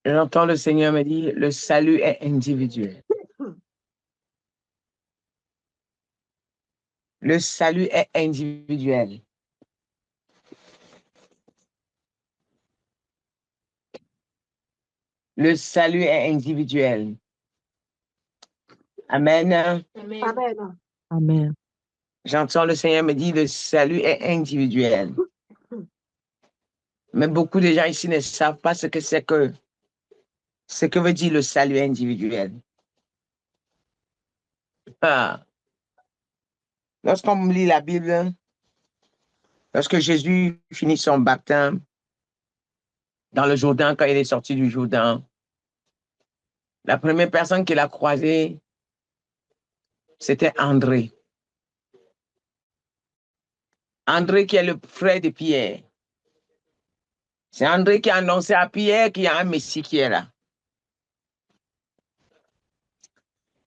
J'entends le Seigneur me dire, le salut est individuel. Le salut est individuel. Le salut est individuel. Amen. Amen. Amen. J'entends le Seigneur me dire, le salut est individuel. Mais beaucoup de gens ici ne savent pas ce que veut dire le salut individuel. Ah. Lorsqu'on lit la Bible, lorsque Jésus finit son baptême dans le Jourdain, quand il est sorti du Jourdain, la première personne qu'il a croisée, c'était André. André qui est le frère de Pierre. C'est André qui a annoncé à Pierre qu'il y a un Messie qui est là.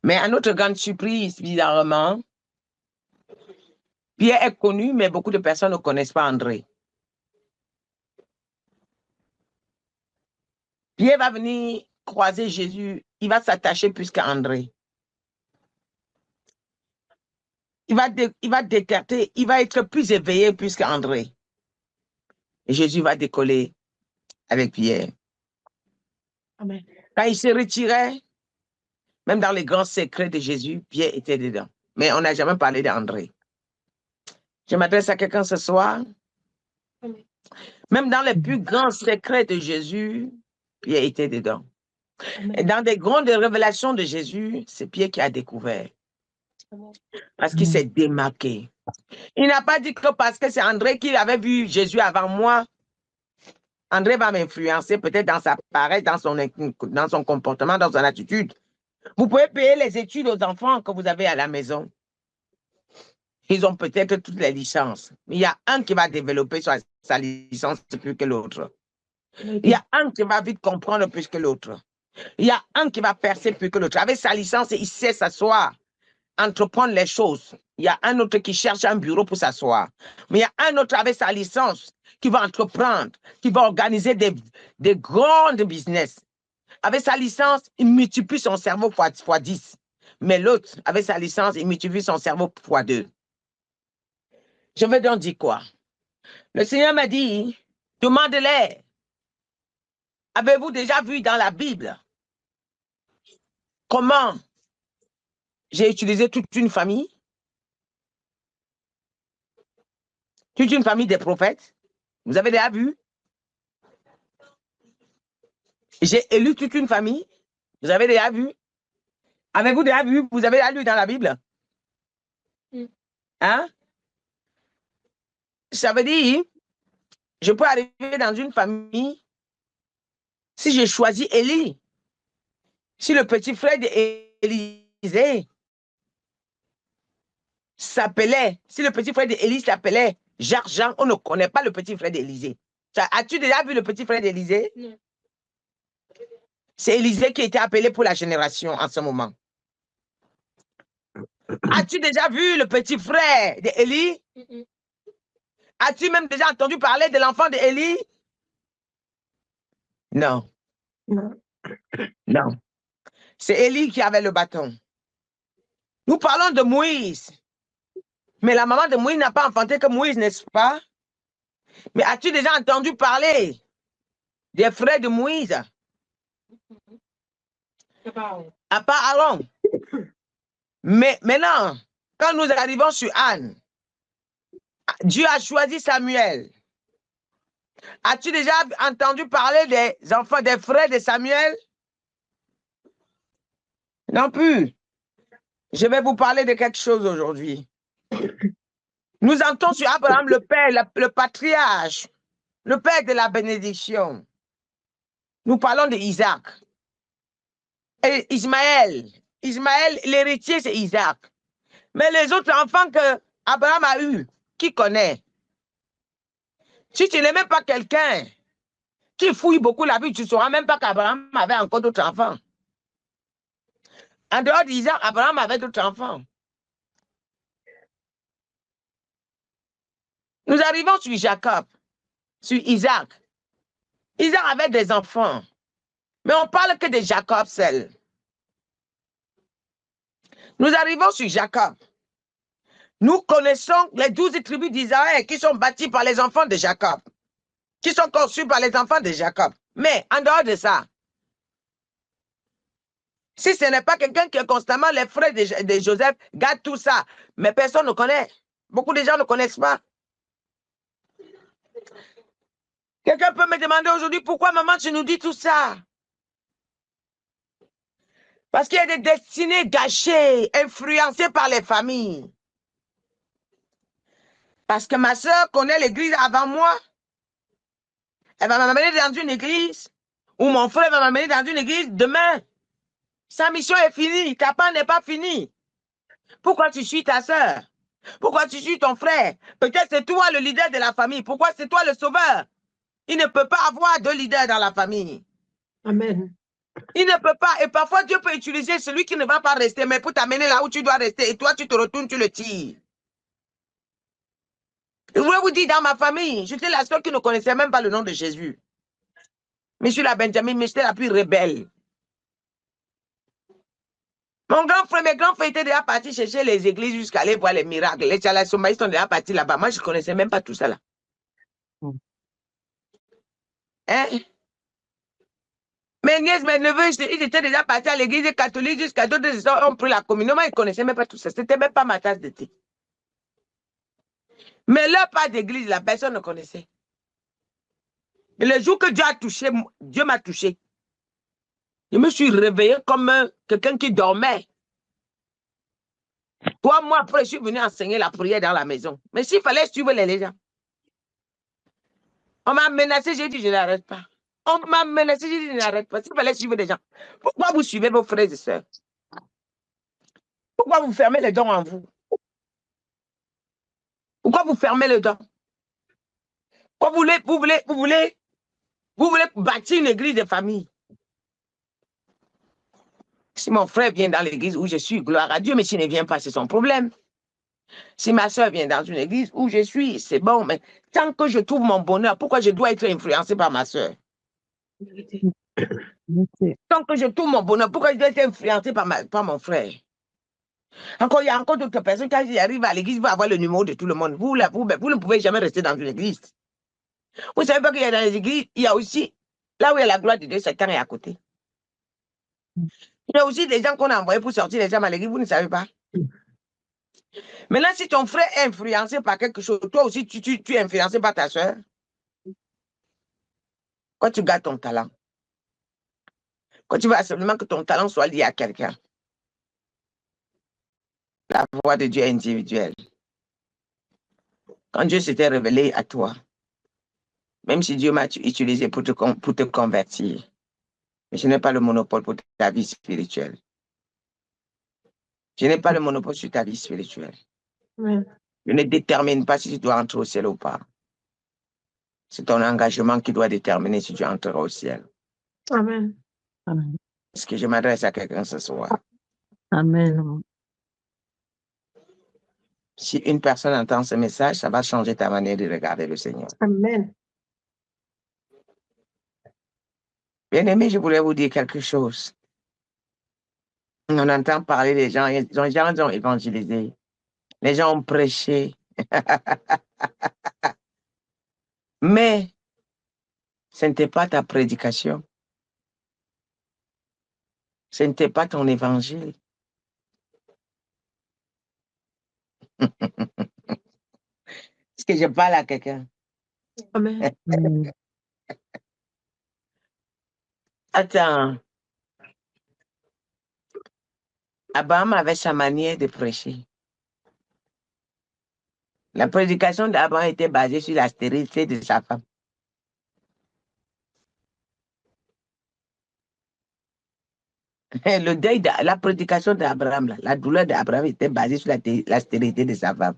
Mais à notre grande surprise, bizarrement, Pierre est connu, mais beaucoup de personnes ne connaissent pas André. Pierre va venir croiser Jésus, il va s'attacher plus qu'à André. Il va détecter, il va être plus éveillé plus qu'André. Et Jésus va décoller avec Pierre. Amen. Quand il se retirait, même dans les grands secrets de Jésus, Pierre était dedans. Mais on n'a jamais parlé d'André. Je m'adresse à quelqu'un ce soir. Amen. Même dans les plus grands secrets de Jésus, Pierre était dedans. Amen. Et dans des grandes révélations de Jésus, c'est Pierre qui a découvert. Amen. Parce qu'il s'est démarqué. Il n'a pas dit que parce que c'est André qui avait vu Jésus avant moi, André va m'influencer peut-être dans sa paresse, dans son comportement, dans son attitude. Vous pouvez payer les études aux enfants que vous avez à la maison. Ils ont peut-être toutes les licences. Mais il y a un qui va développer sa licence plus que l'autre. Il y a un qui va vite comprendre plus que l'autre. Il y a un qui va percer plus que l'autre. Avec sa licence, il sait s'asseoir, entreprendre les choses. Il y a un autre qui cherche un bureau pour s'asseoir. Mais il y a un autre avec sa licence qui va entreprendre, qui va organiser des grandes business. Avec sa licence, il multiplie son cerveau fois 10. Mais l'autre, avec sa licence, il multiplie son cerveau fois 2. Je veux donc dire quoi? Le Seigneur m'a dit, demande-les. Avez-vous déjà vu dans la Bible comment j'ai utilisé toute une famille? Toute une famille des prophètes? Vous avez déjà vu? J'ai élu toute une famille. Vous avez déjà vu? Avez-vous déjà vu? Vous avez déjà lu dans la Bible? Hein? Ça veut dire, je peux arriver dans une famille si je choisis Élie. Si le petit frère d'Élisée s'appelait, si le petit frère d'Élie s'appelait Jacques-Jean, on ne connaît pas le petit frère d'Élisée. As-tu déjà vu le petit frère d'Élisée? Non. C'est Élisée qui était appelé pour la génération en ce moment. As-tu déjà vu le petit frère d'Élie? As-tu même déjà entendu parler de l'enfant d'Élie? Non. Non. Non. C'est Élie qui avait le bâton. Nous parlons de Moïse. Mais la maman de Moïse n'a pas enfanté que Moïse, n'est-ce pas? Mais as-tu déjà entendu parler des frères de Moïse? À part Aaron. Mais maintenant, quand nous arrivons sur Anne, Dieu a choisi Samuel. As-tu déjà entendu parler des enfants, des frères de Samuel? Non plus. Je vais vous parler de quelque chose aujourd'hui. Nous entrons sur Abraham, le père, le patriarche, le père de la bénédiction. Nous parlons d'Isaac. Et Ismaël. Ismaël, l'héritier, c'est Isaac. Mais les autres enfants que Abraham a eus, qui connaît? Si tu n'es même pas quelqu'un qui fouille beaucoup la vie, tu ne sauras même pas qu'Abraham avait encore d'autres enfants. En dehors d'Isaac, Abraham avait d'autres enfants. Nous arrivons sur Jacob, sur Isaac. Isaac avait des enfants. Mais on parle que de Jacob seul. Nous arrivons sur Jacob. Nous connaissons les 12 tribus d'Israël qui sont bâties par les enfants de Jacob, qui sont conçues par les enfants de Jacob. Mais en dehors de ça, si ce n'est pas quelqu'un qui est constamment les frères de Joseph, garde tout ça. Mais personne ne connaît. Beaucoup de gens ne connaissent pas. Quelqu'un peut me demander aujourd'hui pourquoi maman tu nous dis tout ça? Parce qu'il y a des destinées gâchées, influencées par les familles. Parce que ma soeur connaît l'église avant moi. Elle va m'amener dans une église. Ou mon frère va m'amener dans une église demain. Sa mission est finie. Ta part n'est pas finie. Pourquoi tu suis ta soeur? Pourquoi tu suis ton frère? Peut-être c'est toi le leader de la famille. Pourquoi c'est toi le sauveur? Il ne peut pas avoir deux leaders dans la famille. Amen. Il ne peut pas. Et parfois, Dieu peut utiliser celui qui ne va pas rester, mais pour t'amener là où tu dois rester. Et toi, tu te retournes, tu le tires. Je voulais vous dire, dans ma famille, j'étais la seule qui ne connaissait même pas le nom de Jésus. Mais je suis la Benjamin, mais j'étais la plus rebelle. Mon grand frère, mes grands frères étaient déjà partis chercher les églises jusqu'à aller voir les miracles. Les Tchalasoma, ils sont déjà partis là-bas. Moi, je ne connaissais même pas tout ça là. Hein? Mes nièces, mes neveux, ils étaient déjà partis à l'église catholique jusqu'à d'autres ont pris la communion. Moi, ils ne connaissaient même pas tout ça. Ce n'était même pas ma tasse de thé. Mais leur part d'église, la personne ne connaissait. Et le jour que Dieu a touché, Dieu m'a touché. Je me suis réveillée comme quelqu'un qui dormait. 3 mois après, je suis venue enseigner la prière dans la maison. Mais s'il fallait suivre les gens. On m'a menacé, j'ai dit, je n'arrête pas. On m'a menacé, j'ai dit, je n'arrête pas. S'il fallait suivre des gens. Pourquoi vous suivez vos frères et sœurs? Pourquoi vous fermez les dents en vous? Pourquoi vous fermez les dents? Pourquoi vous voulez bâtir une église de famille? Si mon frère vient dans l'église où je suis, gloire à Dieu, mais s'il ne vient pas, c'est son problème. Si ma soeur vient dans une église où je suis, c'est bon, mais tant que je trouve mon bonheur, pourquoi je dois être influencé par ma soeur? Tant que je trouve mon bonheur, pourquoi je dois être influencé par mon frère? Encore, il y a encore d'autres personnes, quand ils arrivent à l'église, ils vont avoir le numéro de tout le monde. Vous ne pouvez jamais rester dans une église. Vous ne savez pas qu'il y a dans les églises, il y a aussi, là où il y a la gloire de Dieu, Satan est à côté. Il y a aussi des gens qu'on a envoyés pour sortir les gens à l'église, vous ne savez pas. Maintenant, si ton frère est influencé par quelque chose, toi aussi, tu es influencé par ta soeur. Quand tu gardes ton talent, quand tu veux absolument que ton talent soit lié à quelqu'un, la voix de Dieu est individuelle. Quand Dieu s'était révélé à toi, même si Dieu m'a utilisé pour te convertir, mais je n'ai pas le monopole pour ta vie spirituelle. Je n'ai pas le monopole sur ta vie spirituelle. Amen. Je ne détermine pas si tu dois entrer au ciel ou pas. C'est ton engagement qui doit déterminer si tu entreras au ciel. Amen. Amen. Est-ce que je m'adresse à quelqu'un ce soir? Amen. Si une personne entend ce message, ça va changer ta manière de regarder le Seigneur. Amen. Bien-aimé, je voulais vous dire quelque chose. On entend parler des gens, les gens ont évangélisé, les gens ont prêché. Mais ce n'était pas ta prédication. Ce n'était pas ton évangile. Est-ce que je parle à quelqu'un? Amen. Attends. Abraham avait sa manière de prêcher. La prédication d'Abraham était basée sur la stérilité de sa femme. Le deuil de la prédication d'Abraham, la douleur d'Abraham était basée sur la stérilité de sa femme.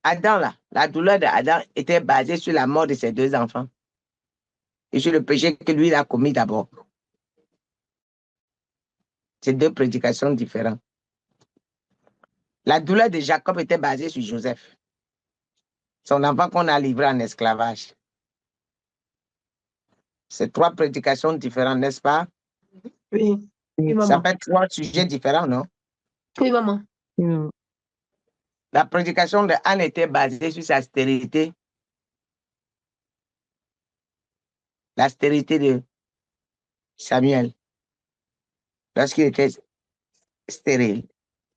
Adam, là, la douleur d'Adam était basée sur la mort de ses 2 enfants et sur le péché que lui il a commis d'abord. C'est 2 prédications différentes. La douleur de Jacob était basée sur Joseph. Son enfant qu'on a livré en esclavage. C'est 3 prédications différentes, n'est-ce pas? Oui. Oui, Ça maman. fait 3 sujets différents, non? Oui, maman. Mm. La prédication de Anne était basée sur sa stérilité. La stérilité de Samuel. Lorsqu'il était stérile,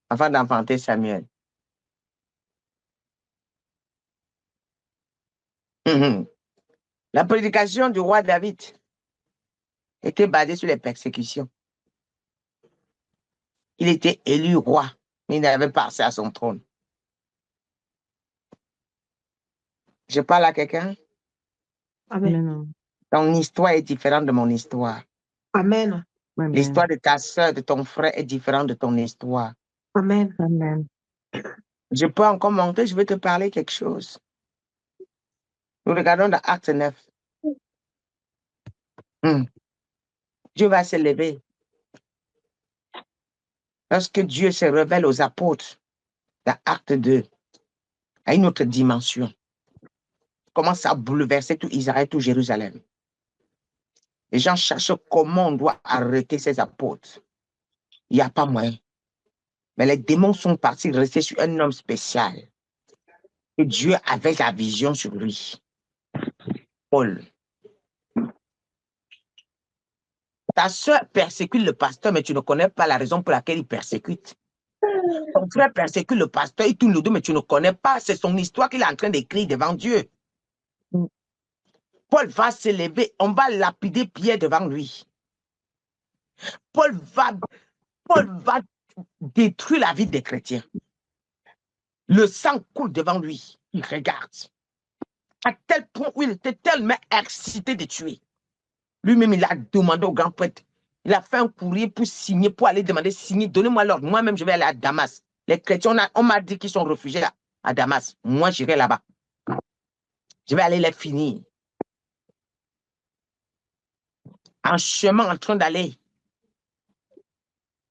afin d'enfanter Samuel. La prédication du roi David était basée sur les persécutions. Il était élu roi, mais il n'avait pas accès à son trône. Je parle à quelqu'un? Amen. Amen. Ton histoire est différente de mon histoire. Amen. Amen. L'histoire de ta soeur, de ton frère est différente de ton histoire. Amen. Amen. Je peux encore monter, je vais te parler quelque chose. Nous regardons dans Acte 9. Dieu va se lever. Lorsque Dieu se révèle aux apôtres, dans Acte 2, à une autre dimension, commence à bouleverser tout Israël, tout Jérusalem. Les gens cherchent comment on doit arrêter ces apôtres. Il n'y a pas moyen. Mais les démons sont partis rester sur un homme spécial. Et Dieu avait la vision sur lui. Paul. Ta soeur persécute le pasteur, mais tu ne connais pas la raison pour laquelle il persécute. Ton frère persécute le pasteur, il tourne le dos, mais tu ne connais pas. C'est son histoire qu'il est en train d'écrire devant Dieu. Paul va se lever, on va lapider Pierre devant lui. Paul va détruire la vie des chrétiens. Le sang coule devant lui. Il regarde. À tel point où il était tellement excité de tuer. Lui-même, il a demandé au grand prêtre. Il a fait un courrier pour signer, pour aller demander signer. Donnez-moi l'ordre. Moi-même, je vais aller à Damas. Les chrétiens, on m'a dit qu'ils sont réfugiés à Damas. Moi, j'irai là-bas. Je vais aller les finir. En chemin, en train d'aller,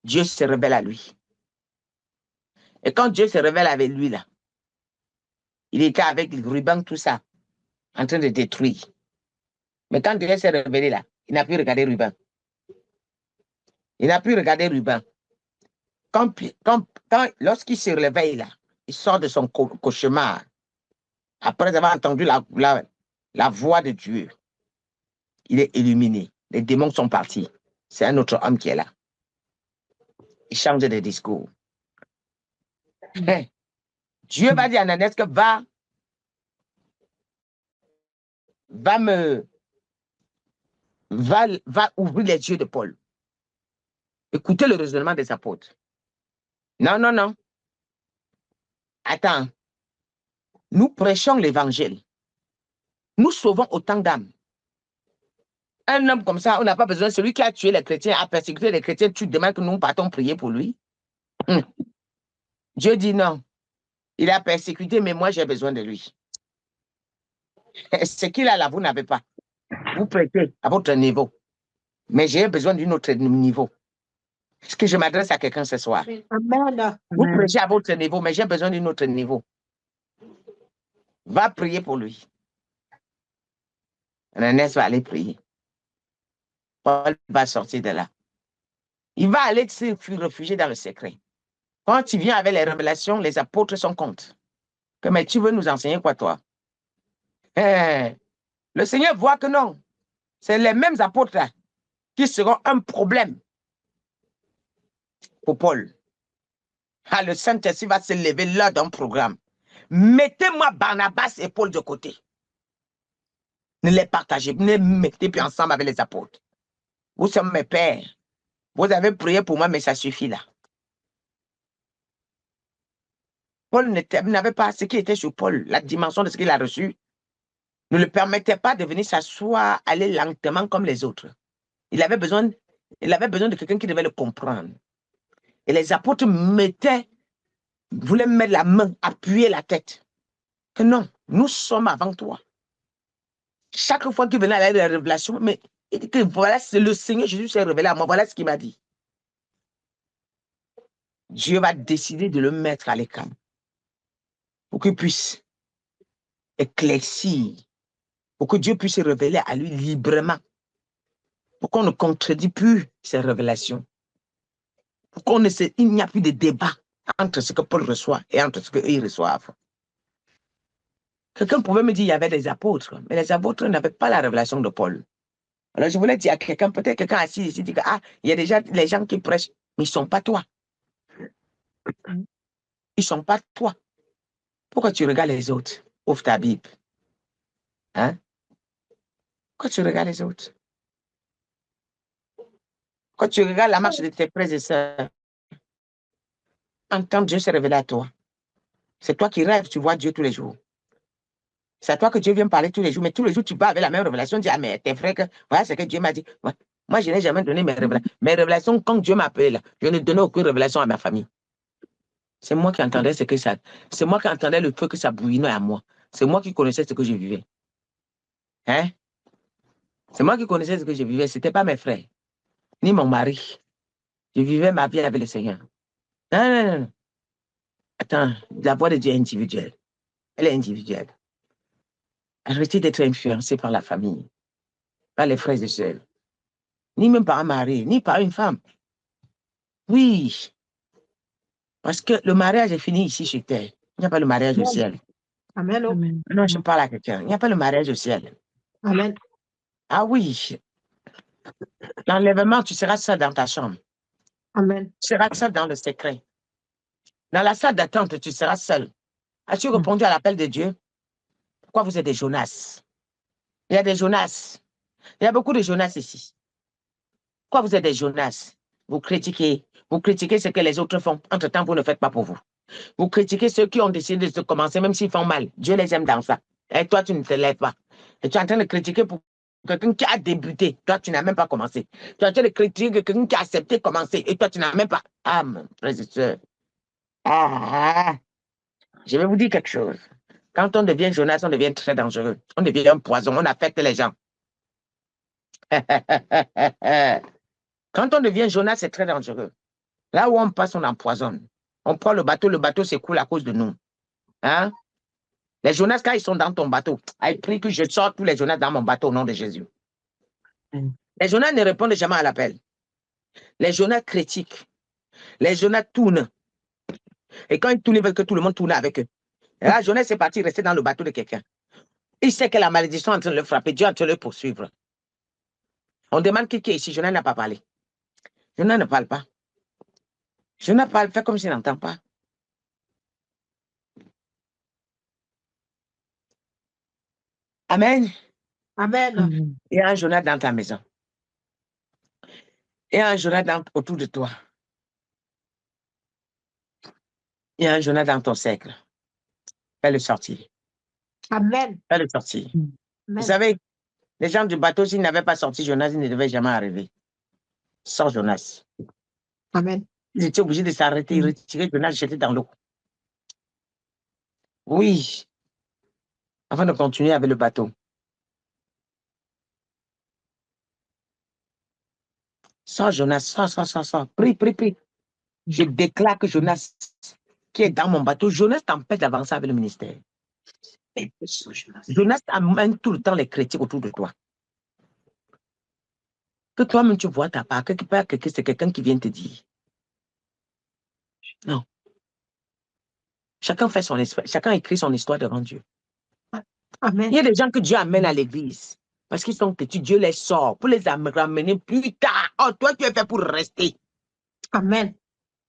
Dieu se révèle à lui. Et quand Dieu se révèle avec lui, là, il était avec le ruban, tout ça, en train de détruire. Mais quand Dieu s'est révélé là, il n'a plus regardé ruban. Il n'a plus regardé ruban. Lorsqu'il se réveille là, il sort de son cauchemar. Après avoir entendu la voix de Dieu, il est illuminé. Les démons sont partis. C'est un autre homme qui est là. Il change de discours. Dieu va dire à Ananias que va ouvrir les yeux de Paul. Écoutez le raisonnement des apôtres. Non, non, non. Attends. Nous prêchons l'évangile. Nous sauvons autant d'âmes. Un homme comme ça, on n'a pas besoin. Celui qui a tué les chrétiens, a persécuté les chrétiens, tu demandes que nous partons prier pour lui. Dieu dit non. Il a persécuté, mais moi, j'ai besoin de lui. Ce qu'il a là, vous n'avez pas. Vous prêtez à votre niveau. Mais j'ai besoin d'un autre niveau. Est-ce que je m'adresse à quelqu'un ce soir? Amen. Vous prêchez à votre niveau, mais j'ai besoin d'un autre niveau. Va prier pour lui. Ananias va aller prier. Paul va sortir de là. Il va aller se réfugier dans le secret. Quand il vient avec les révélations, les apôtres sont contre. Mais tu veux nous enseigner quoi, toi? Le Seigneur voit que non. C'est les mêmes apôtres là qui seront un problème pour Paul. Ah, le Saint-Esprit va se lever là dans le programme. Mettez-moi Barnabas et Paul de côté. Ne les partagez, ne les mettez plus ensemble avec les apôtres. Vous sommes mes pères. Vous avez prié pour moi, mais ça suffit là. Paul n'avait pas ce qui était sur Paul, la dimension de ce qu'il a reçu. Ne le permettait pas de venir s'asseoir, aller lentement comme les autres. Il avait besoin de quelqu'un qui devait le comprendre. Et les apôtres voulaient mettre la main, appuyer la tête. Que non, nous sommes avant toi. Chaque fois qu'il venait à la révélation, mais il dit que voilà, c'est le Seigneur Jésus s'est révélé à moi, voilà ce qu'il m'a dit. Dieu va décider de le mettre à l'écart pour qu'il puisse éclaircir, pour que Dieu puisse se révéler à lui librement, pour qu'on ne contredit plus ses révélations, pour il n'y a plus de débat entre ce que Paul reçoit et entre ce qu'ils reçoivent. Quelqu'un pouvait me dire qu'il y avait des apôtres, mais les apôtres n'avaient pas la révélation de Paul. Alors je voulais dire à quelqu'un, peut-être quelqu'un assis ici, dit que il y a déjà les gens qui prêchent, mais ils ne sont pas toi. Ils ne sont pas toi. Pourquoi tu regardes les autres? Ouvre ta Bible. Hein? Pourquoi tu regardes les autres? Quand tu regardes la marche de tes frères et sœurs, entends Dieu se révéler à toi. C'est toi qui rêves, tu vois Dieu tous les jours. C'est à toi que Dieu vient parler tous les jours, mais tous les jours, tu vas avec la même révélation, tu dis, mais tes frères, voilà ce que Dieu m'a dit. Ouais. Moi, je n'ai jamais donné mes révélations. Mes révélations, quand Dieu m'appelle, je ne donnais aucune révélation à ma famille. C'est moi qui entendais c'est moi qui entendais le feu que ça bouillonnait à moi. C'est moi qui connaissais ce que je vivais. Hein? C'est moi qui connaissais ce que je vivais. Ce n'était pas mes frères, ni mon mari. Je vivais ma vie avec le Seigneur. Non, non, non. Attends, la voix de Dieu est individuelle. Elle est individuelle. Arrêtez d'être influencé par la famille, par les frères et sœurs, ni même par un mari, ni par une femme. Oui, parce que le mariage est fini ici sur terre. Il n'y a pas le mariage au ciel. Amen. Amen. Non, je parle à quelqu'un. Il n'y a pas le mariage au ciel. Amen. Ah oui. L'enlèvement, tu seras seul dans ta chambre. Amen. Tu seras seul dans le secret. Dans la salle d'attente, tu seras seul. As-tu répondu à l'appel de Dieu? Pourquoi vous êtes des Jonas? Il y a des Jonas. Il y a beaucoup de Jonas ici. Pourquoi vous êtes des Jonas? Vous critiquez ce que les autres font. Entre-temps, vous ne faites pas pour vous. Vous critiquez ceux qui ont décidé de se commencer, même s'ils font mal. Dieu les aime dans ça. Et toi, tu ne te lèves pas. Et tu es en train de critiquer pour quelqu'un qui a débuté. Toi, tu n'as même pas commencé. Tu es en train de critiquer quelqu'un qui a accepté de commencer. Et toi, tu n'as même pas. Ah, mon frère et soeur. Je vais vous dire quelque chose. Quand on devient Jonas, on devient très dangereux. On devient un poison. On affecte les gens. Quand on devient Jonas, c'est très dangereux. Là où on passe, on empoisonne. On prend le bateau s'écoule à cause de nous. Hein? Les Jonas, quand ils sont dans ton bateau, ils prient que je sorte tous les Jonas dans mon bateau au nom de Jésus. Les Jonas ne répondent jamais à l'appel. Les Jonas critiquent. Les Jonas tournent. Et quand ils tournent, ils veulent que tout le monde tourne avec eux. Et là, Jonas est parti rester dans le bateau de quelqu'un. Il sait que la malédiction est en train de le frapper. Dieu est en train de le poursuivre. On demande qui est ici. Jonas n'a pas parlé. Jonas ne parle pas. Jonas parle, fait comme s'il n'entend pas. Amen. Amen. Il y a un Jonas dans ta maison. Il y a un Jonas autour de toi. Il y a un Jonas dans ton cercle. Fais-le sortir. Amen. Fais-le sortir. Amen. Vous savez, les gens du bateau, s'ils n'avaient pas sorti Jonas, ils ne devaient jamais arriver. Sors Jonas. Amen. Ils étaient obligés de s'arrêter, retirer Jonas, jeter dans l'eau. Oui. Avant de continuer avec le bateau. Sors Jonas, sors. Prie. Je déclare que Jonas, qui est dans mon bateau, Jonas t'empêche d'avancer avec le ministère. Jonas amène tout le temps les critiques autour de toi. Que toi-même tu vois ta part, quelque part, c'est quelqu'un qui vient te dire. Non. Chacun fait son histoire, chacun écrit son histoire devant Dieu. Amen. Il y a des gens que Dieu amène à l'église parce qu'ils sont petits, Dieu les sort pour les ramener plus tard. Oh, toi, tu es fait pour rester. Amen.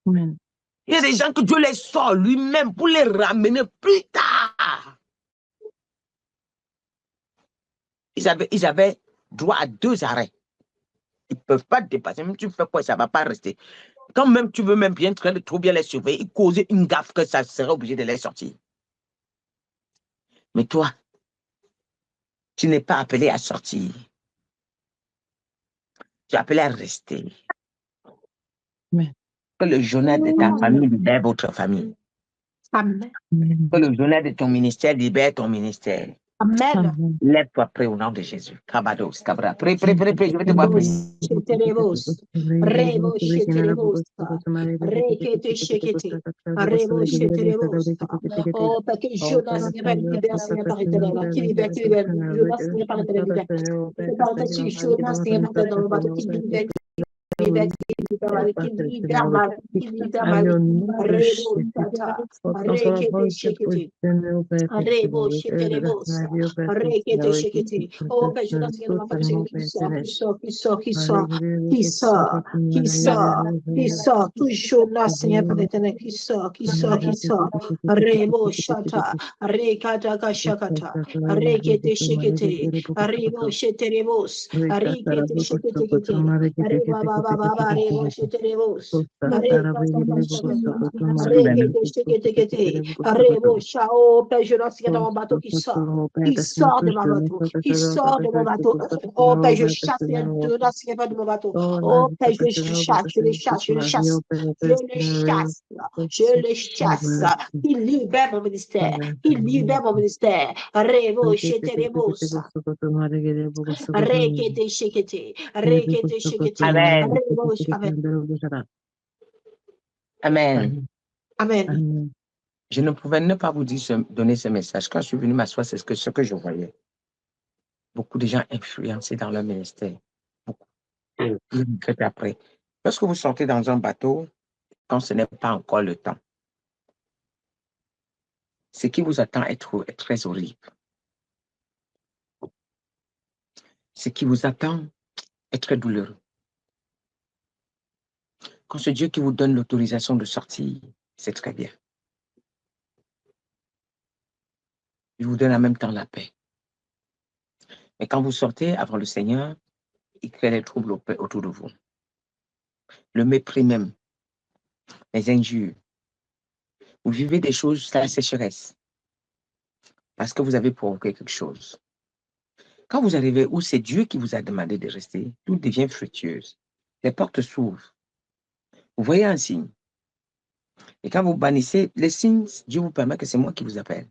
Amen. Il y a des gens que Dieu les sort lui-même pour les ramener plus tard. Ils avaient droit à 2 arrêts. Ils ne peuvent pas dépasser. Même tu fais quoi, ça ne va pas rester. Quand même tu veux même bien trop bien les surveiller, ils causent une gaffe que ça serait obligé de les sortir. Mais toi, tu n'es pas appelé à sortir. Tu es appelé à rester. Amen. Que le Jonas de ta famille libère votre famille. Amen. Que le Jonas de ton ministère libère ton ministère. Amen. Amen. Lève-toi, prie au nom de Jésus. Kabados, Kabra. Prie, prie, prie, prie. Je vais te voir prier. Sheterevos, Rebo Sheterevos, Rekete Shekete, Rebo Sheterevos. Oh, parce que Jonas n'est pas libéré, Seigneur, par éternel. Qui libère, qui libère. Jonas n'est pas éternel, libère. C'est par éternel, Jonas n'est pas éternel, dans le bateau. Qui libère, qui libère, qui libère mal, qui libère À mal. your name, Rebo Shata, Counsel of Rekete Holy Spirit, Shekete. General Baptist, Rebo Restoration Sheterevos, of your Baptist, Rekete Narrative, Shekete. Oh, ben, Jonas n'est Truth pas and éternel, Hope, qui and sort, qui Finish. sort, qui sort, qui sort, Hallelujah, qui it's so sort, good to qui sort, qui know. sort, toujours là, Seigneur, par éternel, qui sort, qui sort, qui sort. Rebo Shata, Rekata Shakata, Rekete Shekete, Rebo Sheterevos, Rekete Shekete, Reba Baba Baba, Rebo Sheterevos, Rekata Shakata, Rekete Shekete, Rebo Shao, Père, je lance dans mon bateau qui sort. Qui sort de ma bateau, qui sort de mon bateau. Oh Père, je chasse les deux dans ce de mon bateau. Oh Père, je les chasse, je les chasse, je les chasse. Je les chasse, je les chasse. Il libère mon ministère, il libère mon ministère. Rebo, chete, rebosa. Rekete, shekete, rekete, shekete. Amen. Rebo, amen. Amen. Amen. Je ne pouvais ne pas vous donner ce message. Quand je suis venu m'asseoir, c'est ce que je voyais. Beaucoup de gens influencés dans leur ministère. Beaucoup. Et après. Lorsque vous sortez dans un bateau, quand ce n'est pas encore le temps, ce qui vous attend est très horrible. Ce qui vous attend est très douloureux. Quand c'est Dieu qui vous donne l'autorisation de sortir, c'est très bien. Il vous donne en même temps la paix. Mais quand vous sortez avant le Seigneur, il crée les troubles autour de vous. Le mépris même, les injures. Vous vivez des choses, c'est la sécheresse. Parce que vous avez provoqué quelque chose. Quand vous arrivez où c'est Dieu qui vous a demandé de rester, tout devient fructueuse. Les portes s'ouvrent. Vous voyez un signe. Et quand vous bannissez les signes, Dieu vous permet que c'est moi qui vous appelle.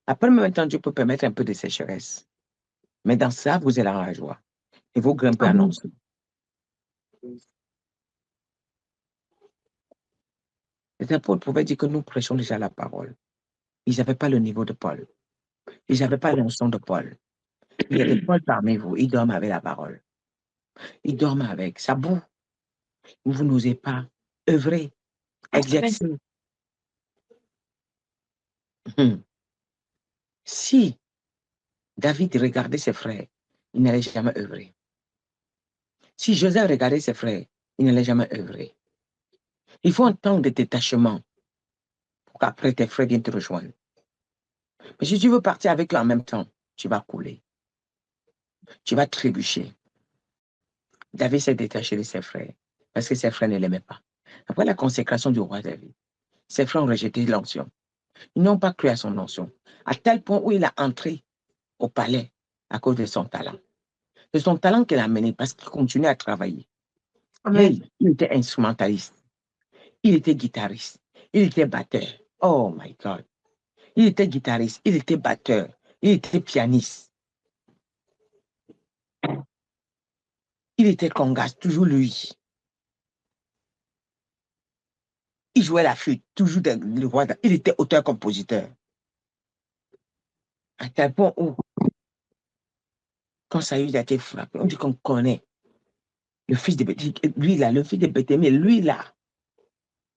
Après, même temps, Dieu peut permettre un peu de sécheresse. Mais dans ça, vous êtes dans la joie. Et vous grimpez en ensemble. Les apôtres pouvaient dire que nous prêchons déjà la parole. Ils n'avaient pas le niveau de Paul. Ils n'avaient pas l'onction de Paul. Il y a des Paul parmi vous, ils dorment avec la parole. Ils dorment avec. Ça boue. Vous n'osez pas œuvrer, exercer. Si David regardait ses frères, il n'allait jamais œuvrer. Si Joseph regardait ses frères, il n'allait jamais œuvrer. Il faut un temps de détachement pour qu'après tes frères viennent te rejoindre. Mais si tu veux partir avec eux en même temps, tu vas couler. Tu vas trébucher. David s'est détaché de ses frères parce que ses frères ne l'aimaient pas. Après la consécration du roi David, ses frères ont rejeté l'onction. Ils n'ont pas cru à son onction, à tel point où il a entré au palais à cause de son talent. C'est son talent qu'il a amené parce qu'il continuait à travailler. Amen. Il était instrumentaliste, il était guitariste, il était batteur. Oh my God. Il était guitariste, il était batteur, il était pianiste. Il était congas, toujours lui. Il jouait la flûte, toujours le roi. Il était auteur-compositeur. À tel point où, quand Saül a été frappé, on dit qu'on connaît le fils de Béthé. Lui là, le fils de Béthé, mais lui là,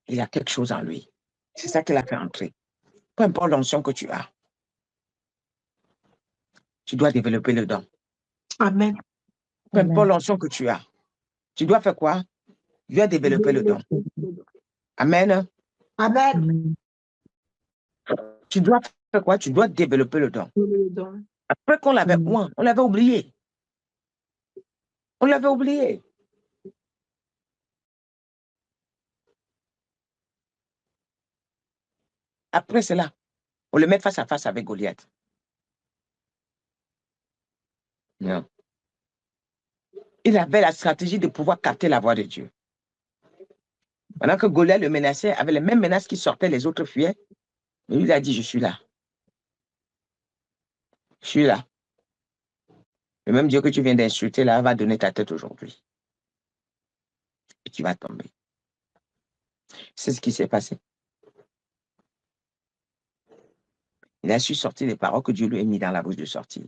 il a quelque chose en lui. C'est ça qui l'a fait entrer. Peu importe l'onction que tu as, tu dois développer le don. Amen. Peu importe l'onction que tu as, tu dois faire quoi? Tu dois développer le don. Amen. Amen. Tu dois faire quoi? Tu dois développer le don. Après qu'on l'avait, on l'avait oublié. On l'avait oublié. Après cela, on le met face à face avec Goliath. Non. Il avait la stratégie de pouvoir capter la voix de Dieu. Pendant que Goliath le menaçait, avec les mêmes menaces qui sortaient, les autres fuyaient. Mais lui, il a dit, je suis là. Je suis là. Le même Dieu que tu viens d'insulter là va donner ta tête aujourd'hui. Et tu vas tomber. C'est ce qui s'est passé. Il a su sortir les paroles que Dieu lui a mis dans la bouche de sortir.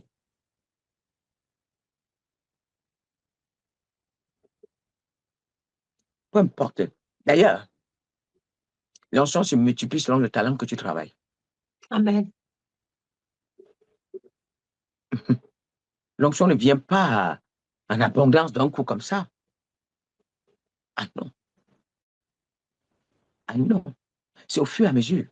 Peu importe. D'ailleurs, l'onction se multiplie selon le talent que tu travailles. Amen. L'onction ne vient pas en abondance d'un coup comme ça. Ah non. Ah non. C'est au fur et à mesure.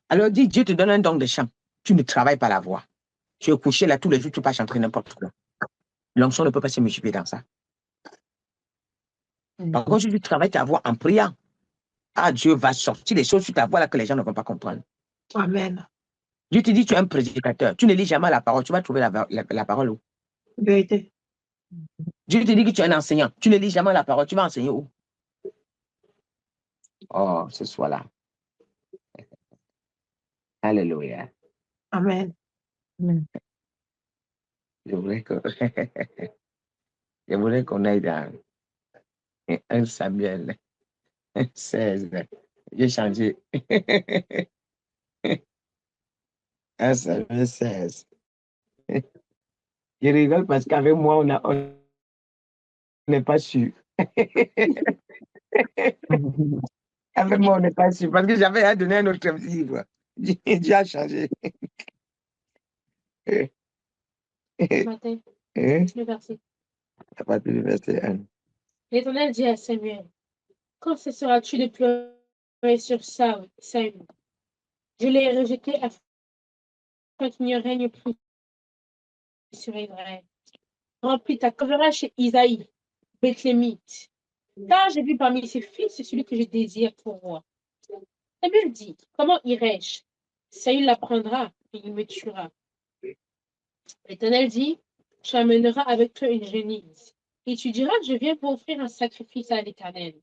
Alors dis, Dieu te donne un don de chant. Tu ne travailles pas la voix. Tu es couché là tous les jours, tu peux chanter n'importe quoi. L'onction ne peut pas se multiplier dans ça. Par contre, si tu travailles ta voix en priant, ah, Dieu va sortir les choses sur ta voix là que les gens ne vont pas comprendre. Amen. Dieu te dit, tu es un prédicateur. Tu ne lis jamais la parole. Tu vas trouver la parole où? Vérité. Dieu te dit que tu es un enseignant. Tu ne lis jamais la parole. Tu vas enseigner où? Oh, ce soir-là. Alléluia. Amen. Je voudrais que... Je voudrais qu'on aille dans 1 Samuel 16. J'ai changé. 1 Samuel 16. Je rigole parce qu'avec moi, on n'est pas sûr. Avec moi, on n'est pas sûr. Parce que j'avais à donner un autre livre. Dieu a changé. Matin, Hein? le verset. À partir du verset 1. L'Éternel dit à Samuel, quand cesseras-tu de pleurer sur Saül? Je l'ai rejeté afin qu'il ne règne plus sur Israël. Remplis ta couverture chez Isaïe, Bethlémite. Car j'ai vu parmi ses fils celui que je désire pour moi. Samuel dit, comment irai-je? Saül l'apprendra et il me tuera. L'Éternel dit, tu amèneras avec toi une génisse, et tu diras, je viens pour offrir un sacrifice à l'Éternel.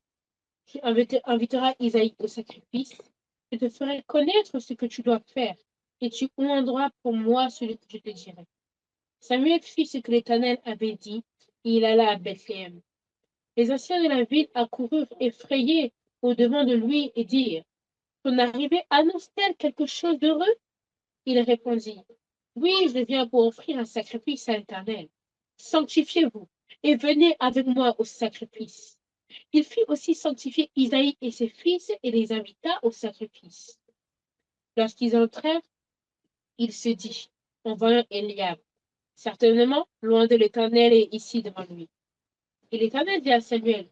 Tu inviteras Isaïe au sacrifice, je te ferai connaître ce que tu dois faire, et tu rendras pour moi celui que je te dirai. Samuel fit ce que l'Éternel avait dit, et il alla à Bethléem. Les anciens de la ville accoururent effrayés au-devant de lui et dirent, ton arrivée annonce-t-elle quelque chose d'heureux? Il répondit, oui, je viens pour offrir un sacrifice à l'Éternel. Sanctifiez-vous et venez avec moi au sacrifice. Il fit aussi sanctifier Isaïe et ses fils et les invita au sacrifice. Lorsqu'ils entrèrent, il se dit, en voyant Eliab, certainement, loin de l'Éternel est ici devant lui. Et l'Éternel dit à Samuel,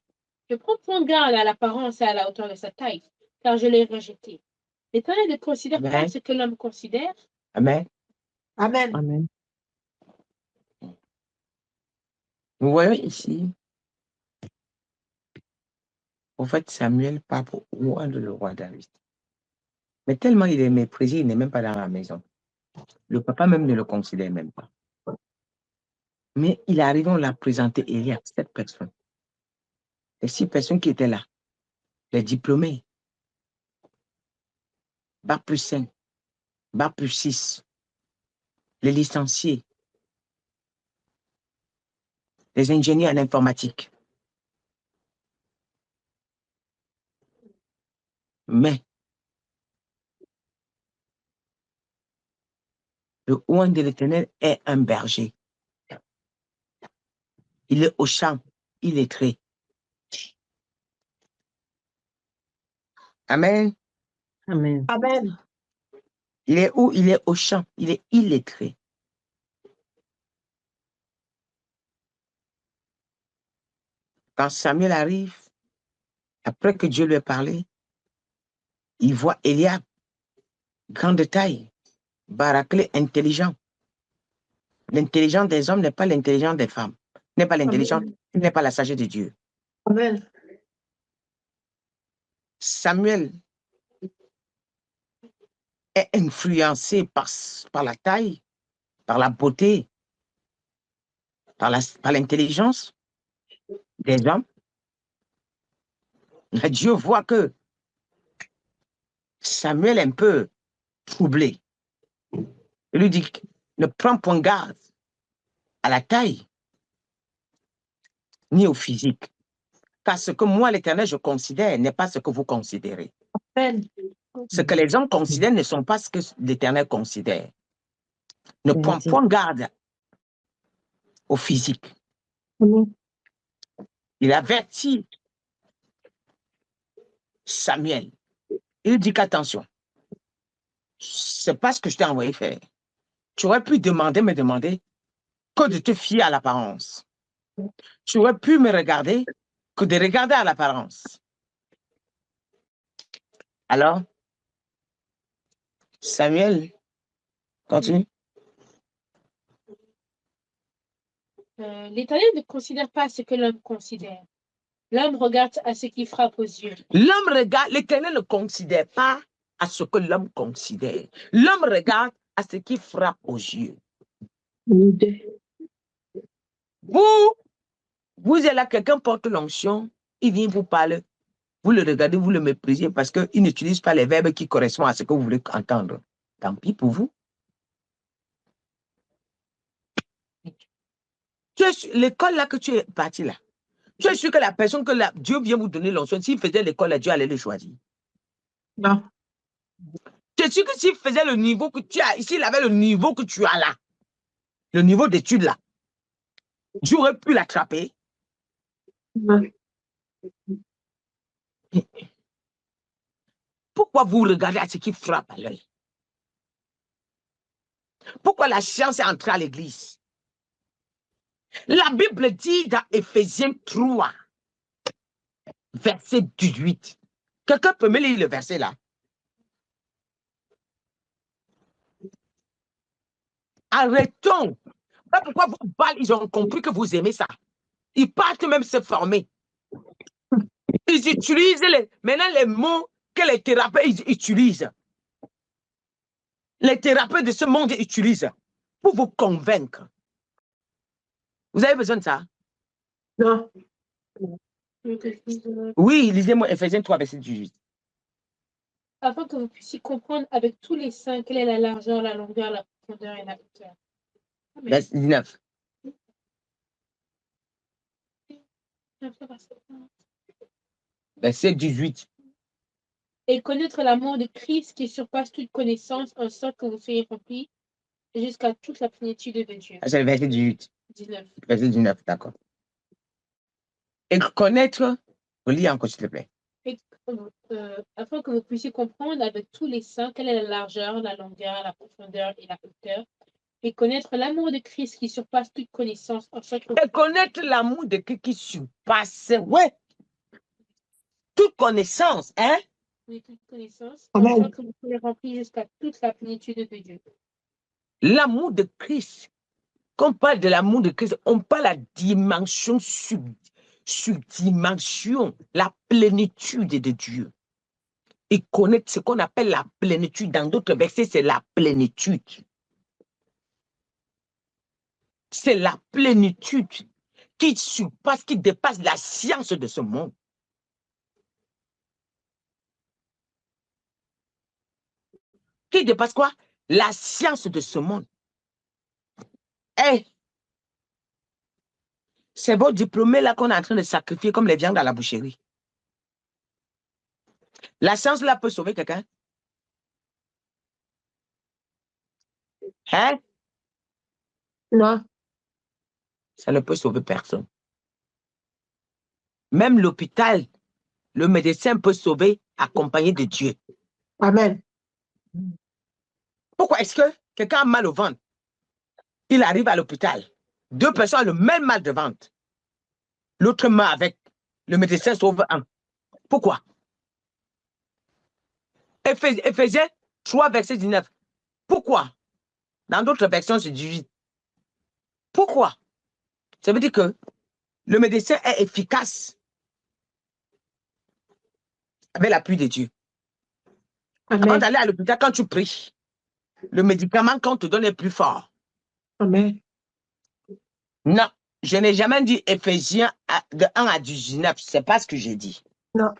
je prends point garde à l'apparence et à la hauteur de sa taille, car je l'ai rejeté. L'Éternel ne considère pas Amen. ce que l'homme considère. Amen. Amen. Amen. Nous voyons ici, au fait, Samuel part pour oindre le roi David. Mais tellement il est méprisé, il n'est même pas dans la maison. Le papa même ne le considère même pas. Mais il arrive, on l'a présenté, et il y a 7 personnes. Les 6 personnes qui étaient là, les diplômés, Bac plus 5, Bac plus 6, les licenciés, les ingénieurs en informatique. Mais le oint de l'Éternel est un berger. Il est au champ, il est trait. Amen. Amen. Amen. Il est où? Il est au champ, il est illettré. Quand Samuel arrive, après que Dieu lui a parlé, il voit Eliab, grande taille, baraquelé, intelligent. L'intelligence des hommes n'est pas l'intelligence des femmes, n'est pas l'intelligence, n'est pas la sagesse de Dieu. Amen. Samuel est influencé par la taille, par la beauté, par l'intelligence des hommes. Dieu voit que Samuel un peu troublé. Il lui dit, ne prends point garde à la taille, ni au physique. Car ce que moi, l'Éternel, je considère n'est pas ce que vous considérez. Amen. Ce que les hommes considèrent ne sont pas ce que l'Éternel considère. Ne prends Merci. point garde au physique. Amen. Il avertit Samuel. Il dit qu'attention, c'est pas ce que je t'ai envoyé faire. Tu aurais pu me demander que de te fier à l'apparence. Tu aurais pu me regarder que de regarder à l'apparence. Alors, Samuel, continue. L'Éternel ne considère pas ce que l'homme considère. L'homme regarde à ce qui frappe aux yeux. L'homme regarde, l'Éternel ne considère pas à ce que l'homme considère. L'homme regarde à ce qui frappe aux yeux. Vous êtes là, quelqu'un porte l'onction, il vient vous parler. Vous le regardez, vous le méprisez parce qu'il n'utilise pas les verbes qui correspondent à ce que vous voulez entendre. Tant pis pour vous. L'école là que tu es parti là, tu es sûr que la personne que Dieu vient vous donner l'onction, s'il faisait l'école là, Dieu allait le choisir. Non. Tu es sûr que s'il faisait le niveau que tu as, s'il avait le niveau que tu as là, le niveau d'études là, Dieu aurait pu l'attraper. Non. Pourquoi vous regardez à ce qui frappe à l'œil? Pourquoi la science est entrée à l'église? La Bible dit dans Éphésiens 3, verset 18. Quelqu'un peut me lire le verset là? Arrêtons. Pourquoi vous parlez? Ils ont compris que vous aimez ça. Ils partent même se former. Ils utilisent maintenant les mots que les thérapeutes utilisent. Les thérapeutes de ce monde utilisent pour vous convaincre. Vous avez besoin de ça? Non. Oui, lisez-moi Éphésiens 3, verset 18. Afin que vous puissiez comprendre avec tous les saints quelle est la largeur, la longueur, la profondeur et la hauteur. Amen. Verset 19. Verset 18. Et connaître l'amour de Christ qui surpasse toute connaissance, en sorte que vous soyez remplis jusqu'à toute la plénitude de Dieu. C'est le verset 18. 19. Verset 19, d'accord. Et connaître, relis encore s'il te plaît. Afin que vous puissiez comprendre avec tous les saints quelle est la largeur, la longueur, la profondeur et la hauteur, et connaître l'amour de Christ qui surpasse toute connaissance, en sorte que Et connaître l'amour de Christ qui surpasse, ouais, toute connaissance, hein? toute connaissance, Amen. en sorte que vous soyez remplis jusqu'à toute la plénitude de Dieu. L'amour de Christ. Quand on parle de l'amour de Christ, on parle de la dimension subdimension, la plénitude de Dieu. Et connaître ce qu'on appelle la plénitude. Dans d'autres versets, c'est la plénitude. C'est la plénitude qui surpasse, qui dépasse la science de ce monde. Qui dépasse quoi? La science de ce monde. Hey, c'est vos diplômés là qu'on est en train de sacrifier comme les viandes à la boucherie. La science là peut sauver quelqu'un? Hein? Non. Ça ne peut sauver personne. Même l'hôpital, le médecin peut sauver accompagné de Dieu. Amen. Pourquoi est-ce que quelqu'un a mal au ventre? Il arrive à l'hôpital. Deux personnes ont le même mal de ventre. L'autre meurt avec. Le médecin sauve un. Pourquoi? Éphésiens 3, verset 19. Pourquoi? Dans d'autres versions, c'est 18. Pourquoi? Ça veut dire que le médecin est efficace avec l'appui de Dieu. Amen. Avant d'aller à l'hôpital, quand tu pries, le médicament qu'on te donne est plus fort. Amen. Non, je n'ai jamais dit Éphésiens de 1 à 19. Ce n'est pas ce que j'ai dit. Non.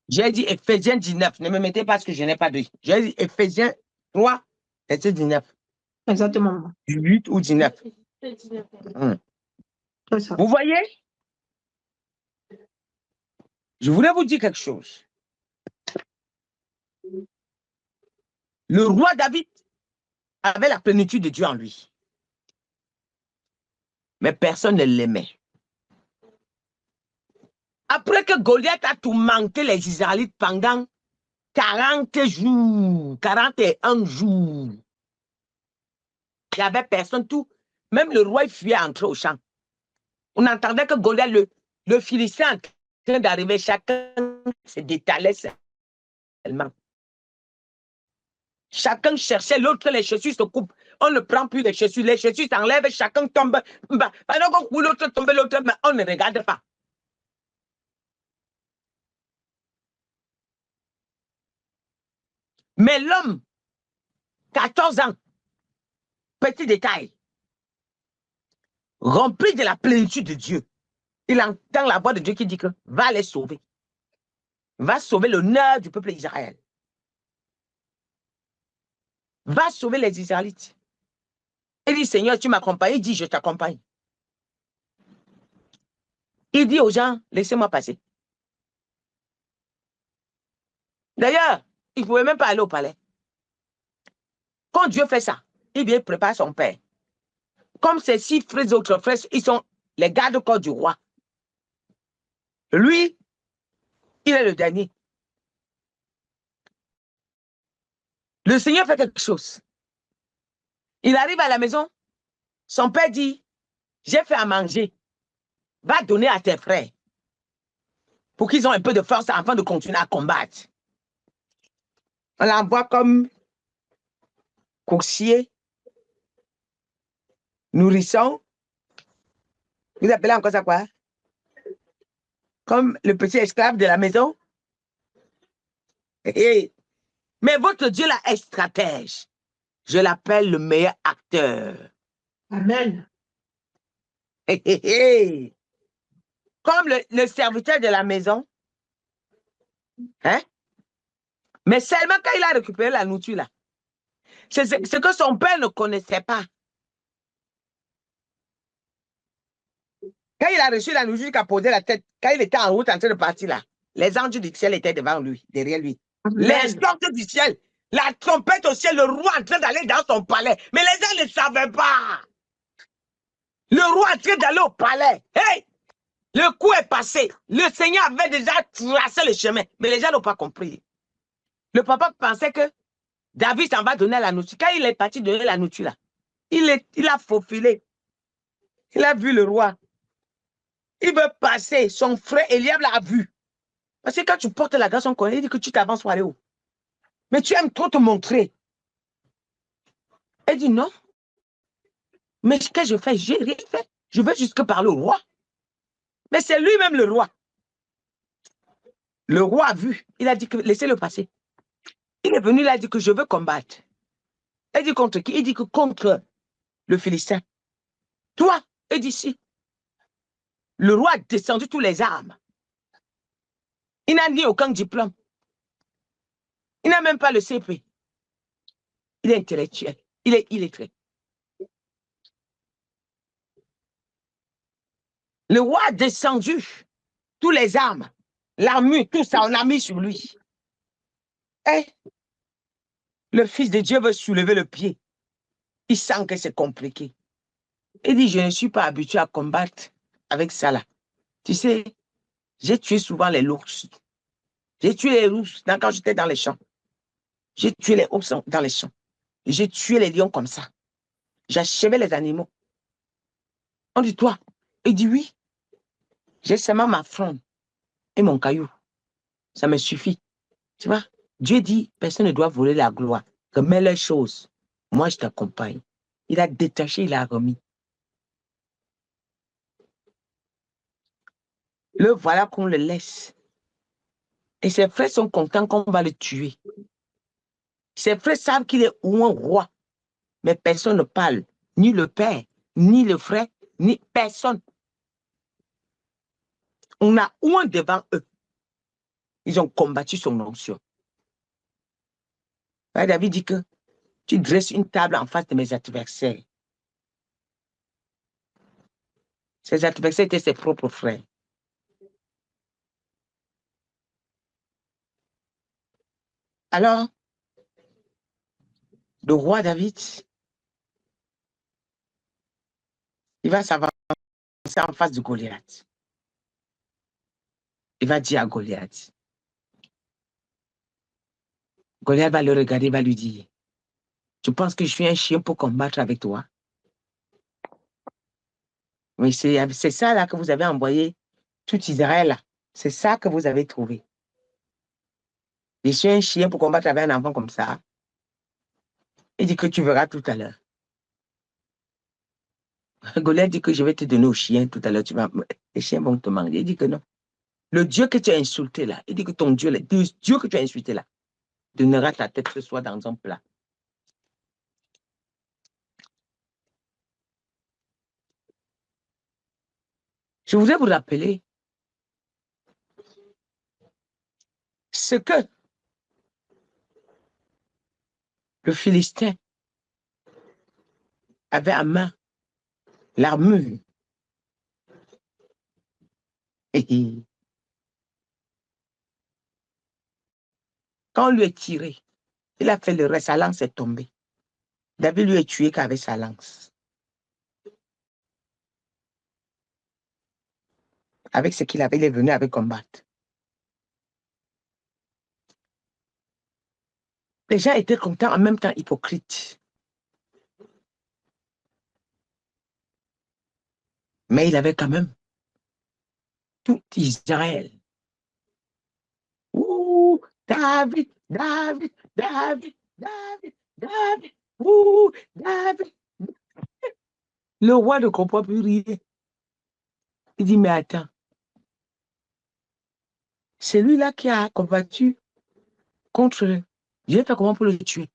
J'ai dit Éphésiens 19. Ne me mettez pas ce que je n'ai pas dit. J'ai dit Éphésiens 3, verset 19. Exactement. 8 ou 19. C'est 19. C'est ça. Vous voyez? Je voulais vous dire quelque chose. Le roi David avait la plénitude de Dieu en lui. Mais personne ne l'aimait. Après que Goliath a tout manqué les Israélites pendant 40 jours, 41 jours, il n'y avait personne, tout. Même le roi, il fuyait entrer au champ. On entendait que Goliath, le Philistin, en train d'arriver, chacun se détalait seulement. Chacun cherchait, l'autre, les chaussures se coupent. On ne prend plus les chaussures s'enlèvent, chacun tombe. Pendant qu'on coupe l'autre tombe, l'autre, mais on ne regarde pas. Mais l'homme, 14 ans, petit détail, rempli de la plénitude de Dieu, il entend la voix de Dieu qui dit que va les sauver. Va sauver l'honneur du peuple d'Israël. Va sauver les Israélites. Il dit, Seigneur, tu m'accompagnes. Il dit, je t'accompagne. Il dit aux gens, laissez-moi passer. D'ailleurs, il ne pouvait même pas aller au palais. Quand Dieu fait ça, il vient préparer son père. Comme ses 6 frères et autres frères, ils sont les gardes-corps du roi. Lui, il est le dernier. Le Seigneur fait quelque chose. Il arrive à la maison. Son père dit, j'ai fait à manger. Va donner à tes frères pour qu'ils aient un peu de force avant de continuer à combattre. On l'envoie comme coursier, nourrisson. Vous appelez encore ça quoi? Comme le petit esclave de la maison. Mais votre Dieu là est stratège. Je l'appelle le meilleur acteur. Amen. Comme le serviteur de la maison. Hein? Mais seulement quand il a récupéré la nourriture là. C'est ce que son père ne connaissait pas. Quand il a reçu la nourriture qu'il a posé la tête, quand il était en route en train de partir là, les anges du ciel étaient devant lui, derrière lui. Amen. Les anges du ciel, la trompette au ciel, le roi en train d'aller dans son palais. Mais les gens ne savaient pas. Le roi en train d'aller au palais. Hey! Le coup est passé. Le Seigneur avait déjà tracé le chemin. Mais les gens n'ont pas compris. Le papa pensait que David s'en va donner la nourriture. Quand il est parti donner la nourriture là, il a faufilé. Il a vu le roi. Il veut passer. Son frère Eliab l'a vu. Parce que quand tu portes la grâce, on connaît, il dit que tu t'avances pour aller où? Mais tu aimes trop te montrer. Elle dit non. Mais ce que je fais, j'ai rien fait. Je veux juste parler au roi. Mais c'est lui-même le roi. Le roi a vu. Il a dit que laissez-le passer. Il est venu, il a dit que je veux combattre. Elle dit contre qui? Il dit que contre le Philistin. Toi, elle dit si. Le roi a descendu tous les armes. Il n'a ni aucun diplôme. Il n'a même pas le CP. Il est intellectuel. Il est illettré. Le roi a descendu tous les armes, l'armure, tout ça, on a mis sur lui. Et le Fils de Dieu veut soulever le pied. Il sent que c'est compliqué. Il dit, je ne suis pas habitué à combattre avec ça là. Tu sais, j'ai tué souvent les ours. J'ai tué les ours quand j'étais dans les champs. J'ai tué les ours dans les champs. J'ai tué les lions comme ça. J'achevais les animaux. On dit, toi? Il dit, oui. J'ai seulement ma fronde et mon caillou. Ça me suffit. Tu vois? Dieu dit, personne ne doit voler la gloire. Remets les choses. Moi, je t'accompagne. Il a détaché, il a remis. Le voilà qu'on le laisse. Et ses frères sont contents qu'on va le tuer. Ses frères savent qu'il est un roi. Mais personne ne parle. Ni le père, ni le frère, ni personne. On a un devant eux. Ils ont combattu son onction. David dit que tu dresses une table en face de mes adversaires. Ses adversaires étaient ses propres frères. Alors, le roi David, il va s'avancer en face de Goliath. Il va dire à Goliath. Goliath va le regarder, va lui dire, tu penses que je suis un chien pour combattre avec toi? Mais c'est ça là que vous avez envoyé tout Israël là. C'est ça que vous avez trouvé. Je suis un chien pour combattre avec un enfant comme ça. Il dit que tu verras tout à l'heure. Goliath dit que je vais te donner aux chiens tout à l'heure. Les chiens vont te manger. Il dit que non. Le Dieu que tu as insulté là, il dit que ton Dieu, le Dieu que tu as insulté là, donnera ta tête ce soir dans un plat. Je voudrais vous rappeler ce que le Philistin avait à main, l'armure. Et quand on lui a tiré, il a fait le reste, sa lance est tombée. David lui a tué qu'avec sa lance. Avec ce qu'il avait, il est venu avec combattre. Les gens étaient contents, en même temps hypocrites. Mais il avait quand même tout Israël. Ouh, David, David, David, David, David, ouh, David. Le roi ne comprend plus rien. Il dit, mais attends, c'est lui-là qui a combattu contre eux. Je vais faire comment pour le tuer?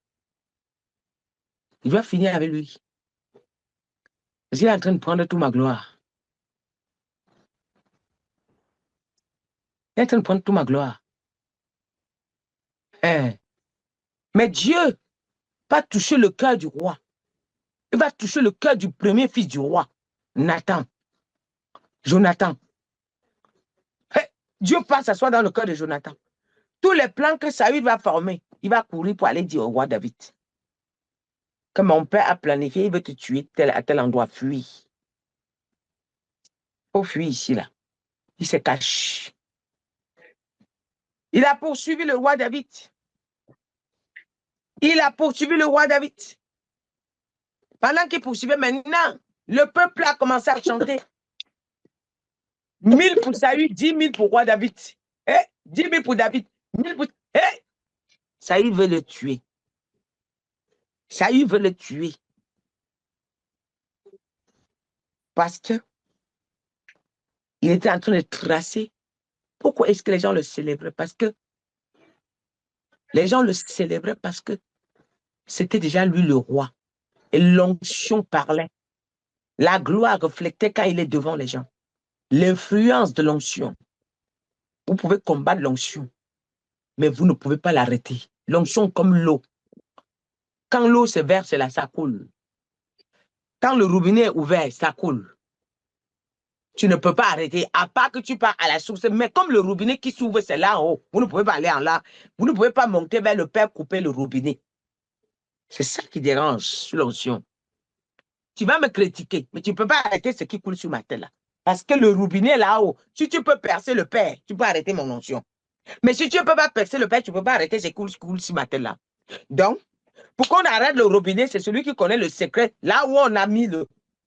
Il va finir avec lui. Parce qu'il est en train de prendre toute ma gloire. Il est en train de prendre toute ma gloire. Mais Dieu va toucher le cœur du roi. Il va toucher le cœur du premier fils du roi, Nathan. Jonathan. Dieu passe s'asseoir dans le cœur de Jonathan. Tous les plans que Saül va former, il va courir pour aller dire au roi David que mon père a planifié, il veut te tuer à tel endroit, fuis. Il faut fuir ici, là. Il se cache. Il a poursuivi le roi David. Il a poursuivi le roi David. Pendant qu'il poursuivait, maintenant, le peuple a commencé à chanter. 1000 pour Saül, 10 000 pour roi David. 10 000 pour David. 1000 pour... Saül veut le tuer. Saül veut le tuer. Parce que il était en train de tracer. Pourquoi est-ce que les gens le célébraient? Parce que les gens le célébraient parce que c'était déjà lui le roi. Et l'onction parlait. La gloire reflétait quand il est devant les gens. L'influence de l'onction. Vous pouvez combattre l'onction, mais vous ne pouvez pas l'arrêter. L'onction comme l'eau. Quand l'eau se verse là, ça coule. Quand le robinet est ouvert, ça coule. Tu ne peux pas arrêter, à part que tu pars à la source. Mais comme le robinet qui s'ouvre, c'est là en haut. Vous ne pouvez pas aller en là. Vous ne pouvez pas monter vers le Père, couper le robinet. C'est ça qui dérange sur l'onction. Tu vas me critiquer, mais tu ne peux pas arrêter ce qui coule sur ma tête là. Parce que le robinet est là-haut. Si tu peux percer le Père, tu peux arrêter mon onction. Mais si tu ne peux pas percer le Père, tu ne peux pas arrêter ce qui coule sur ma tête là. Donc, pour qu'on arrête le robinet, c'est celui qui connaît le secret. Là où on a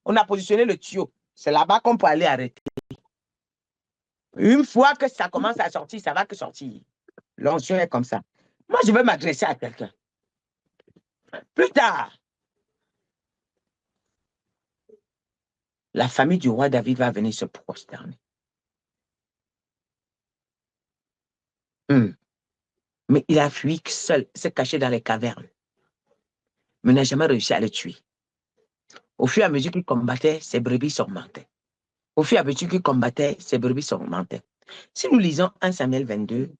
on a positionné le tuyau. C'est là-bas qu'on peut aller arrêter. Une fois que ça commence à sortir, ça va que sortir. L'onction est comme ça. Moi, je vais m'adresser à quelqu'un. Plus tard, la famille du roi David va venir se prosterner. Mais il a fui seul, s'est caché dans les cavernes. Mais n'a jamais réussi à le tuer. Au fur et à mesure qu'il combattait, ses brebis s'augmentaient. Au fur et à mesure qu'il combattait, ses brebis s'augmentaient. Si nous lisons 1 Samuel 22,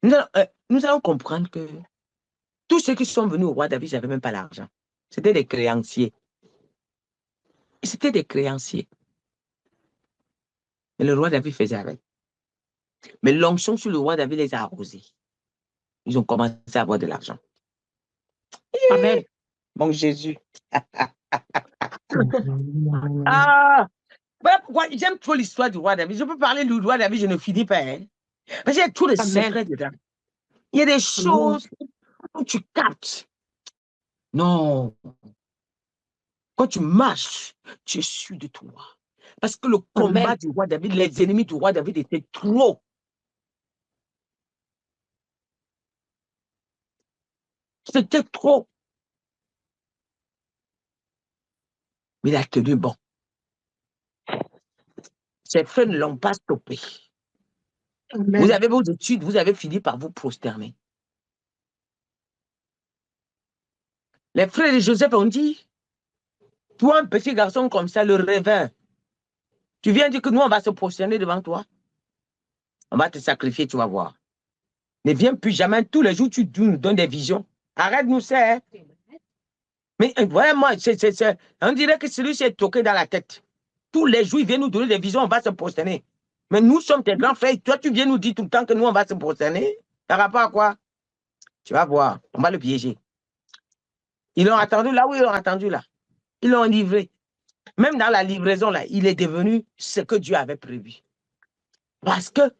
Nous allons comprendre que tous ceux qui sont venus au roi David n'avaient même pas l'argent. C'était des créanciers. C'était des créanciers. Mais le roi David faisait avec. Mais l'onction sur le roi David les a arrosés. Ils ont commencé à avoir de l'argent. Amen. Mon Jésus. Ah! Voilà pourquoi j'aime trop l'histoire du roi David. Je peux parler du roi David, je ne finis pas. Hein? Parce qu'il y a tous les Amen. secrets dedans. Il y a des choses où tu captes. Non. Quand tu marches, tu es sûr de toi. Parce que le combat Amen. du roi David, les ennemis du roi David étaient trop. C'était trop. Mais il a tenu bon. Ses frères ne l'ont pas stoppé. Amen. Vous avez vos études, vous avez fini par vous prosterner. Les frères de Joseph ont dit, toi, un petit garçon comme ça, le rêveur, tu viens dire que nous, on va se prosterner devant toi. On va te sacrifier, tu vas voir. Ne viens plus jamais. Tous les jours, tu nous donnes des visions. Arrête-nous ça. Hein? Mais vraiment, on dirait que celui-ci est toqué dans la tête. Tous les jours, il vient nous donner des visions, on va se prosterner. Mais nous sommes tes grands frères. Toi, tu viens nous dire tout le temps que nous, on va se prosterner. Par rapport à quoi? Tu vas voir, on va le piéger. Ils l'ont attendu là où ils l'ont attendu là. Ils l'ont livré. Même dans la livraison là, il est devenu ce que Dieu avait prévu. Parce que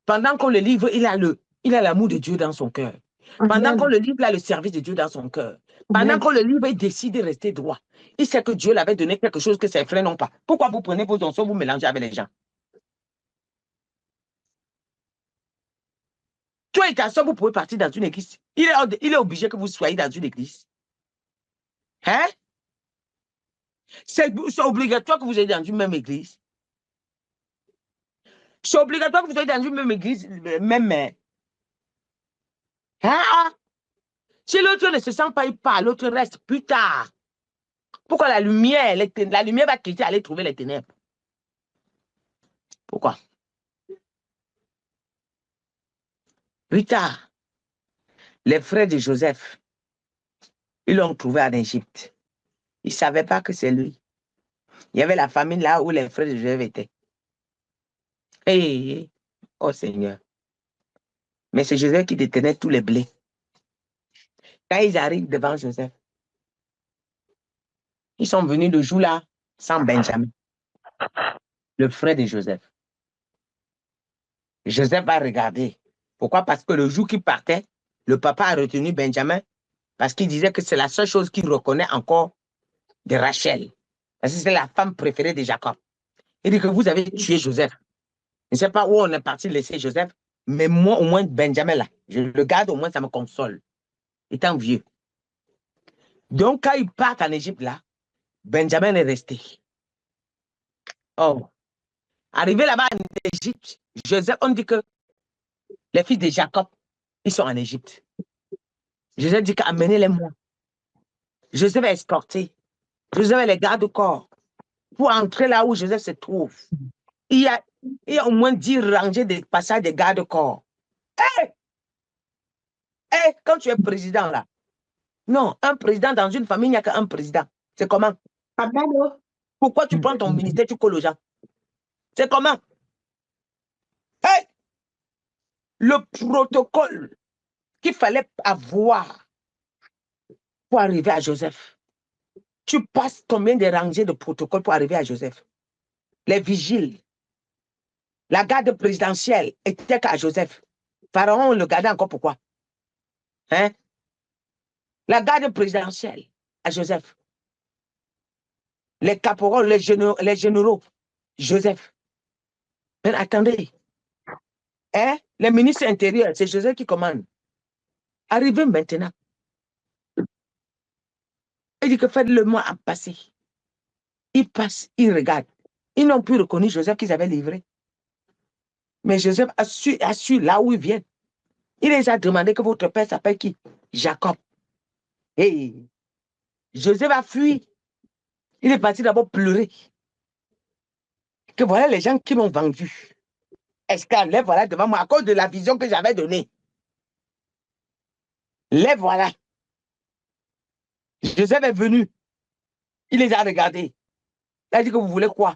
pendant qu'on le livre, il a l'amour de Dieu dans son cœur. Pendant qu'on le livre, il a le service de Dieu dans son cœur. Pendant qu'on le livre, il décide de rester droit. Il sait que Dieu l'avait donné quelque chose que ses frères n'ont pas. Pourquoi vous prenez vos onçons, vous mélangez avec les gens? Toi et ta soeur, vous pouvez partir dans une église. Il est obligé que vous soyez dans une église. Hein? C'est obligatoire que vous soyez dans une même église. C'est obligatoire que vous soyez dans une même église, même. Hein? Si l'autre ne se sent pas, il part, l'autre reste plus tard. Pourquoi la lumière va quitter, aller trouver les ténèbres? Pourquoi? Plus tard, les frères de Joseph, ils l'ont trouvé en Égypte. Ils ne savaient pas que c'est lui. Il y avait la famine là où les frères de Joseph étaient. Hey, oh Seigneur. Mais c'est Joseph qui détenait tous les blés. Quand ils arrivent devant Joseph, ils sont venus le jour là sans Benjamin, le frère de Joseph. Joseph a regardé. Pourquoi? Parce que le jour qu'il partait, le papa a retenu Benjamin parce qu'il disait que c'est la seule chose qu'il reconnaît encore de Rachel. Parce que c'est la femme préférée de Jacob. Il dit que vous avez tué Joseph. Je ne sais pas où on est parti laisser Joseph, mais moi, au moins, Benjamin, là, je le garde, au moins, ça me console, étant vieux. Donc, quand ils partent en Égypte, là, Benjamin est resté. Oh. Arrivé là-bas en Égypte, Joseph, on dit que les fils de Jacob, ils sont en Égypte. Joseph dit qu'amenez-les-moi. Joseph est escorté. Joseph est les garde-corps pour entrer là où Joseph se trouve. Il y a au moins 10 rangées de passages de garde-corps. Quand tu es président là, non, un président dans une famille, il n'y a qu'un président. C'est comment? Pourquoi tu prends ton ministère, tu colles aux gens? C'est comment? Le protocole qu'il fallait avoir pour arriver à Joseph. Tu passes combien de rangées de protocoles pour arriver à Joseph? Les vigiles, la garde présidentielle était qu'à Joseph. Pharaon le gardait encore pourquoi? Hein? La garde présidentielle à Joseph. Les caporaux, les généraux, Joseph. Mais attendez. Hein? Les ministres intérieurs, c'est Joseph qui commande. Arrivez maintenant. Il dit que faites-le moi à passer. Ils passent, ils regardent. Ils n'ont plus reconnu Joseph qu'ils avaient livré. Mais Joseph a su là où ils viennent. Il les a demandé que votre père s'appelle qui? Jacob. Et Joseph a fui. Il est parti d'abord pleurer. Que voilà les gens qui m'ont vendu. Escalés, voilà devant moi, à cause de la vision que j'avais donnée. Les voilà. Joseph est venu. Il les a regardés. Il a dit que vous voulez quoi?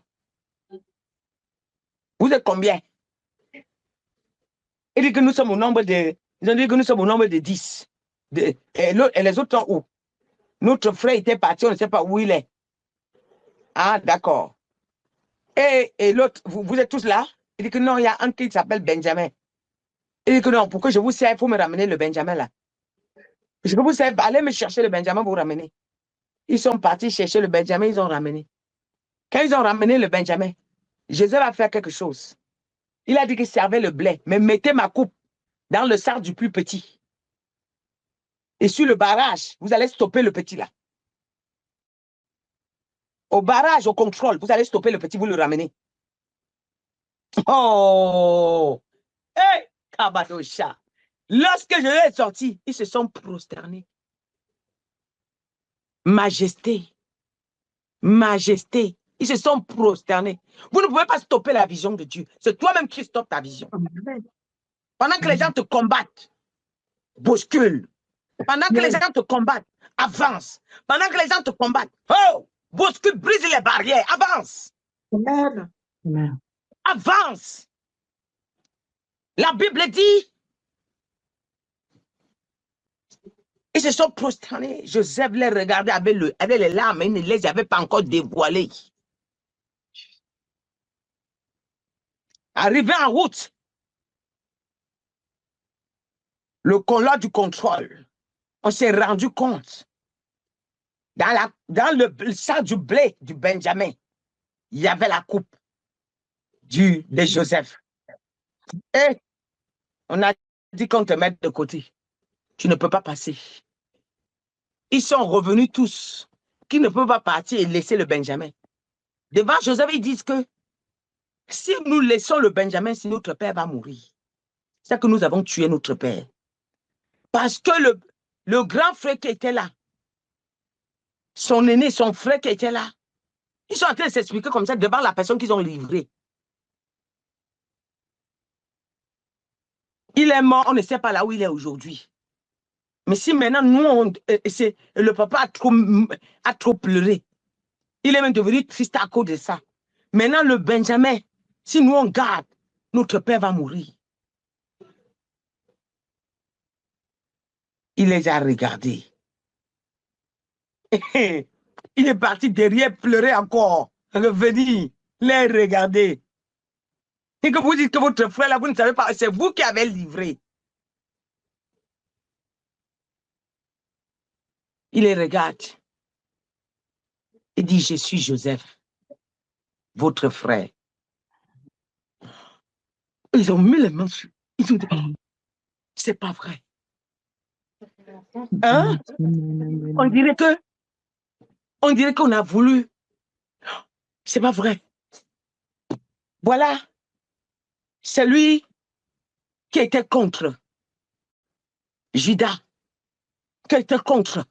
Vous êtes combien? Il dit que nous sommes au nombre de... Ils ont dit que nous sommes au nombre de 10. Et les autres sont où? Notre frère était parti, on ne sait pas où il est. Ah, d'accord. Et l'autre, vous êtes tous là? Il dit que non, il y a un qui s'appelle Benjamin. Il dit que non, pourquoi je vous sers, il faut me ramener le Benjamin là. Je peux vous servir, allez me chercher le Benjamin pour ramener. Ils sont partis chercher le Benjamin, ils ont ramené. Quand ils ont ramené le Benjamin, Joseph a fait quelque chose. Il a dit qu'il servait le blé, mais mettez ma coupe dans le sac du plus petit. Et sur le barrage, vous allez stopper le petit là. Au barrage, au contrôle, vous allez stopper le petit, vous le ramenez. Oh! Hé! Kabadosha! Lorsque je l'ai sorti, ils se sont prosternés. Majesté. Majesté. Ils se sont prosternés. Vous ne pouvez pas stopper la vision de Dieu. C'est toi-même qui stoppe ta vision. Amen. Pendant que les gens te combattent, bouscule. Pendant que les gens te combattent, avance. Pendant que les gens te combattent, oh, bouscule, brise les barrières, avance. Amen. Amen. Avance. La Bible dit, ils se sont prosternés. Joseph les regardait avec les larmes, il ne les avait pas encore dévoilés. Arrivé en route, lors du contrôle, on s'est rendu compte, dans le sac du blé du Benjamin, il y avait la coupe de Joseph. Et on a dit qu'on te mette de côté. Tu ne peux pas passer. Ils sont revenus tous, qui ne peuvent pas partir et laisser le Benjamin. Devant Joseph, ils disent que si nous laissons le Benjamin, si notre père va mourir, c'est que nous avons tué notre père. Parce que le grand frère qui était là, son aîné, son frère qui était là, ils sont en train de s'expliquer comme ça devant la personne qu'ils ont livrée. Il est mort, on ne sait pas là où il est aujourd'hui. Mais si maintenant, nous, le papa a trop pleuré. Il est même devenu triste à cause de ça. Maintenant, le Benjamin, si nous on garde, notre père va mourir. Il les a regardés. Il est parti derrière pleurer encore. Revenir, les regarder. Et que vous dites que votre frère là, vous ne savez pas, c'est vous qui avez livré. Il les regarde. Il dit, je suis Joseph, votre frère. Ils ont mis les mains sur. Ils ont dit, c'est pas vrai. Hein? On dirait qu'on a voulu. C'est pas vrai. Voilà. Celui qui était contre Judas, qui était contre.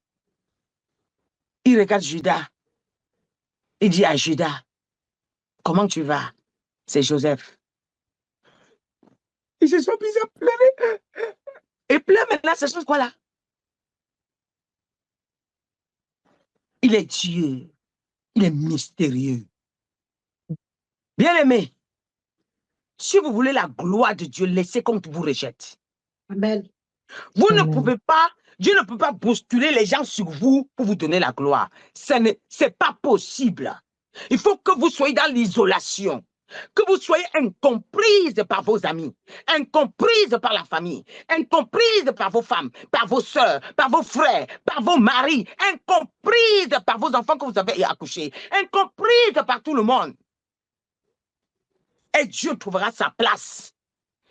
Il regarde Judas. Il dit à Judas, comment tu vas? C'est Joseph. Ils se sont mis à pleurer. Et pleure maintenant, c'est chose quoi là? Il est Dieu. Il est mystérieux. Bien-aimé, si vous voulez la gloire de Dieu, laissez qu'on vous rejette. Amen. Vous ne pouvez pas, Dieu ne peut pas bousculer les gens sur vous pour vous donner la gloire. Ce n'est pas possible. Il faut que vous soyez dans l'isolation, que vous soyez incomprise par vos amis, incomprise par la famille, incomprise par vos femmes, par vos soeurs, par vos frères, par vos maris, incomprise par vos enfants que vous avez accouchés, incomprise par tout le monde. Et Dieu trouvera sa place.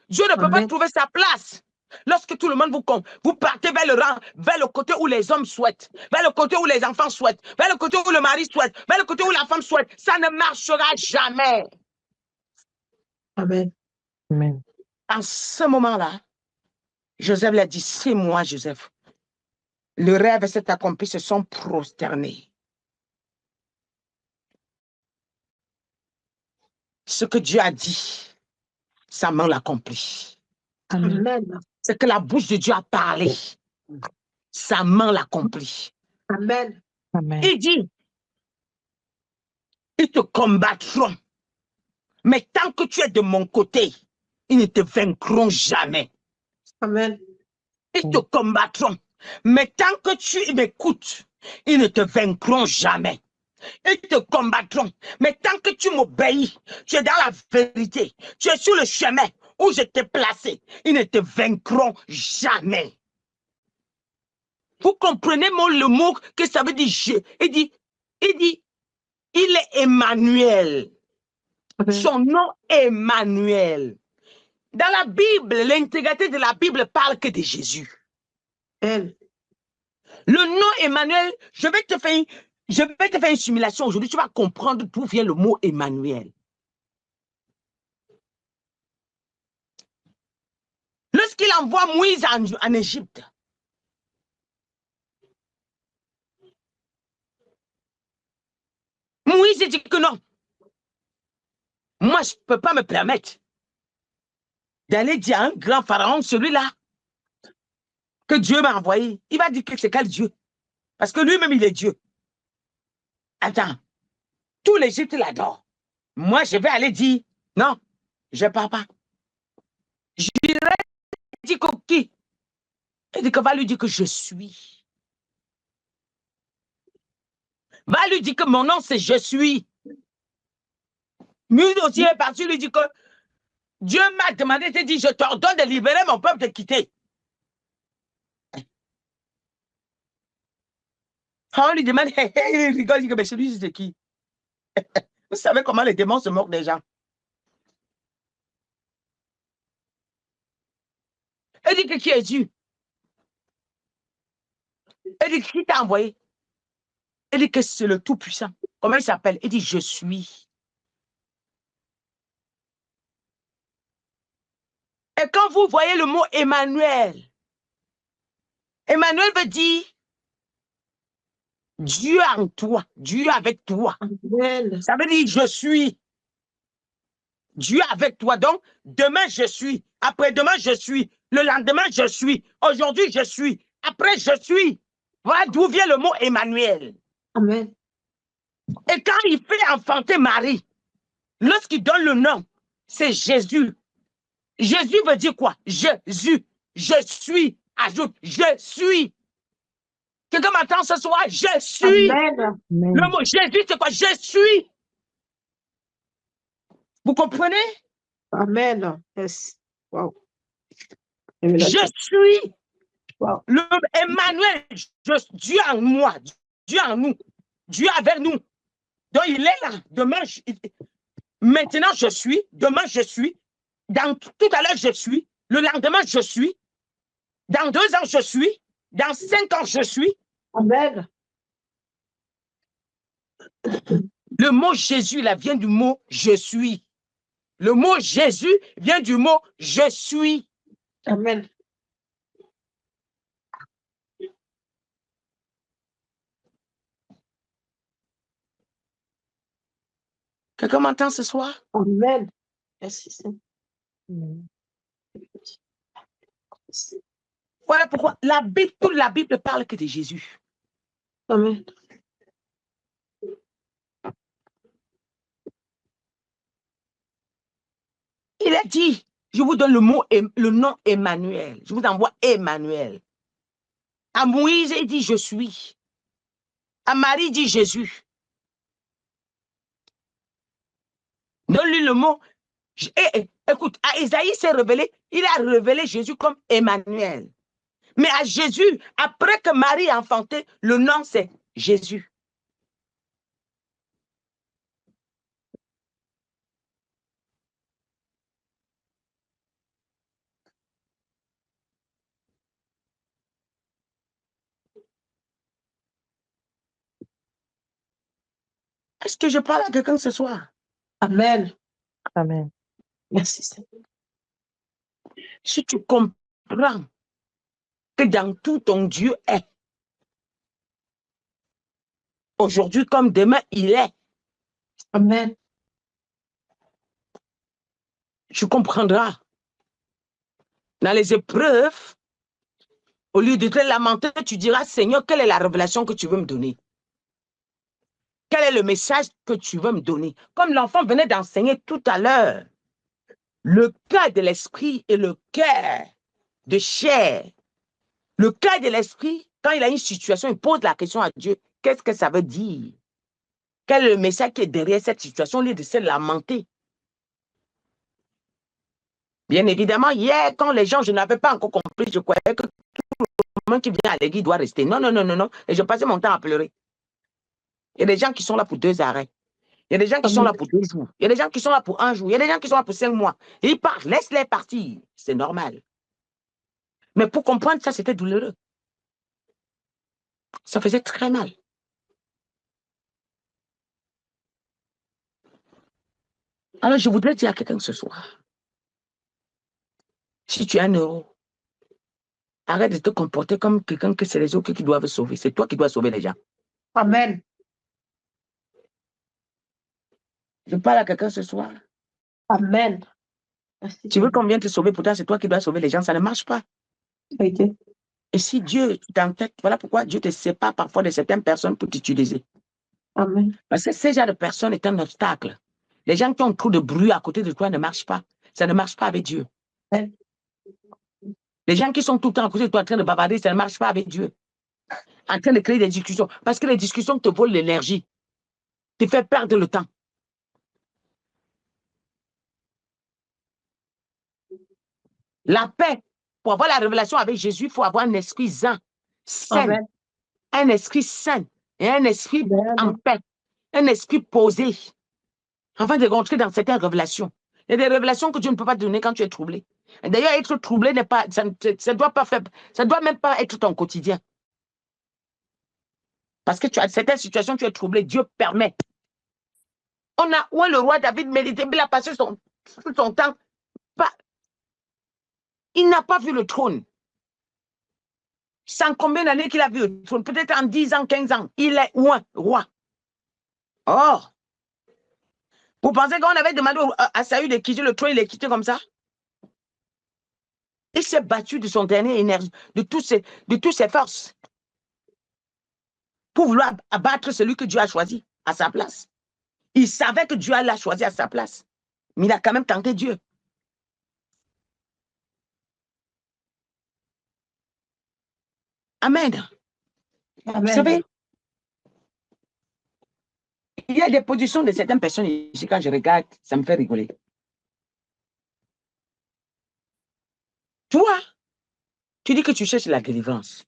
Dieu ne peut pas trouver sa place. Lorsque tout le monde vous partez vers le côté où les hommes souhaitent, vers le côté où les enfants souhaitent, vers le côté où le mari souhaite, vers le côté où la femme souhaite, ça ne marchera jamais. Amen. Amen. En ce moment-là, Joseph l'a dit, c'est moi, Joseph. Le rêve s'est accompli, se sont prosternés. Ce que Dieu a dit, sa main l'accomplit. Amen. C'est que la bouche de Dieu a parlé. sa main l'accomplit. Amen. Amen. Il dit, ils te combattront. Mais tant que tu es de mon côté, ils ne te vaincront jamais. Amen. Ils te combattront. Mais tant que tu m'écoutes, ils ne te vaincront jamais. Ils te combattront. Mais tant que tu m'obéis, tu es dans la vérité, tu es sur le chemin où je t'ai placé, ils ne te vaincront jamais. Vous comprenez le mot que ça veut dire je. Il est Emmanuel. Amen. Son nom est Emmanuel. Dans la Bible, l'intégralité de la Bible parle que de Jésus. Amen. Le nom Emmanuel, je vais te faire une simulation aujourd'hui. Tu vas comprendre d'où vient le mot Emmanuel. Lorsqu'il envoie Moïse en Égypte, Moïse dit que non. Moi, je ne peux pas me permettre d'aller dire à un grand pharaon, celui-là, que Dieu m'a envoyé. Il va dire que c'est quel Dieu? Parce que lui-même, il est Dieu. Attends, tout l'Égypte l'adore. Moi, je vais aller dire, non, je ne pars pas. J'irai dire que qui? Il dit que va lui dire que je suis. Va lui dire que mon nom, c'est je suis. Lui aussi est parti lui dire que Dieu m'a demandé, il dit, je t'ordonne de libérer mon peuple, de quitter. On lui demande, il rigole, il dit que mais celui-ci c'est qui? Vous savez comment les démons se moquent des gens. Il dit que qui est Dieu? Il dit qui t'a envoyé? Il dit que c'est le Tout-Puissant. Comment il s'appelle? Il dit je suis. Et quand vous voyez le mot Emmanuel, Emmanuel veut dire Dieu en toi, Dieu avec toi. Amen. Ça veut dire je suis. Dieu avec toi. Donc, demain je suis. Après-demain je suis. Le lendemain je suis. Aujourd'hui je suis. Après je suis. Voilà d'où vient le mot Emmanuel. Amen. Et quand il fait enfanter Marie, lorsqu'il donne le nom, c'est Jésus. Jésus veut dire quoi? Jésus. Je suis. Ajoute, je suis. Quelqu'un m'entend ce soir? Je suis. Amen. Le mot Jésus, c'est quoi? Je suis. Vous comprenez? Amen. Yes. Wow. Je suis. Wow. Le Emmanuel, Dieu en moi, Dieu en nous, Dieu avec nous. Donc il est là. Demain, maintenant je suis. Demain je suis. Tout à l'heure je suis. Le lendemain je suis. Dans 2 ans je suis. Dans 5 ans je suis. Amen. Le mot Jésus là vient du mot je suis. Le mot Jésus vient du mot je suis. Amen. Quelqu'un m'entend ce soir? Amen. Merci. Voilà pourquoi la Bible, toute la Bible parle que de Jésus. Amen. Il a dit, je vous donne le nom Emmanuel. Je vous envoie Emmanuel. À Moïse, il dit, je suis. À Marie, il dit Jésus. Donne-lui le mot. Écoute, à Isaïe s'est révélé, il a révélé Jésus comme Emmanuel. Mais à Jésus, après que Marie a enfanté, le nom c'est Jésus. Est-ce que je parle à quelqu'un ce soir? Amen. Amen. Merci, Seigneur. Si tu comprends que dans tout ton Dieu est, aujourd'hui comme demain, il est, Amen. tu comprendras. Dans les épreuves, Au lieu de te lamenter, tu diras, Seigneur, quelle est la révélation que tu veux me donner? Quel est le message que tu veux me donner? Comme l'enfant venait d'enseigner tout à l'heure, le cœur de l'esprit et le cœur de chair. Le cœur de l'esprit, quand il a une situation, il pose la question à Dieu, qu'est-ce que ça veut dire? Quel est le message qui est derrière cette situation, au lieu de se lamenter? Bien évidemment, hier, quand les gens, je n'avais pas encore compris, je croyais que tout le monde qui vient à l'église doit rester. Non, non, non, non, non. Et je passais mon temps à pleurer. Il y a des gens qui sont là pour 2 arrêts. Il y a des gens qui sont là pour 2 jours. Il y a des gens qui sont là pour 1 jour. Il y a des gens qui sont là pour 5 mois. Et ils partent, laisse-les partir. C'est normal. Mais pour comprendre ça, c'était douloureux. Ça faisait très mal. Alors, je voudrais dire à quelqu'un ce soir, si tu as 1 euro, arrête de te comporter comme quelqu'un que c'est les autres qui doivent sauver. C'est toi qui dois sauver les gens. Amen. Je parle à quelqu'un ce soir. Amen. Merci, Tu veux qu'on vienne te sauver, pourtant c'est toi qui dois sauver les gens. Ça ne marche pas. Seigneur. Et si Dieu t'entête, voilà pourquoi Dieu te sépare parfois de certaines personnes pour t'utiliser. Amen. Parce que ces genre de personnes est un obstacle. Les gens qui ont trop de bruit à côté de toi ne marchent pas. Ça ne marche pas avec Dieu. Amen. Les gens qui sont tout le temps à côté de toi en train de bavarder, ça ne marche pas avec Dieu. En train de créer des discussions. Parce que les discussions te volent l'énergie. Te fait perdre le temps. La paix. Pour avoir la révélation avec Jésus, il faut avoir un esprit sain. Amen. Un esprit sain. Et un esprit en Amen. paix. Un esprit posé. Afin de rentrer dans certaines révélations. Il y a des révélations que Dieu ne peut pas te donner quand tu es troublé. D'ailleurs, être troublé n'est pas, ça ne doit pas faire, ça doit même pas être ton quotidien. Parce que tu as certaines situations, tu es troublé, Dieu permet. Où est le roi David médité, il a passé tout son temps. Il n'a pas vu le trône. Sans combien d'années qu'il a vu le trône? Peut-être en 10 ans, 15 ans. Il est roi. Or, vous pensez qu'on avait demandé à Saül de quitter le trône, il est quitté comme ça? Il s'est battu de son dernier énergie, de toutes ses forces, pour vouloir abattre celui que Dieu a choisi à sa place. Il savait que Dieu l'a choisi à sa place, mais il a quand même tenté Dieu. Amen. Amen. Vous savez, il y a des positions de certaines personnes ici, quand je regarde, ça me fait rigoler. Toi, tu dis que tu cherches la délivrance.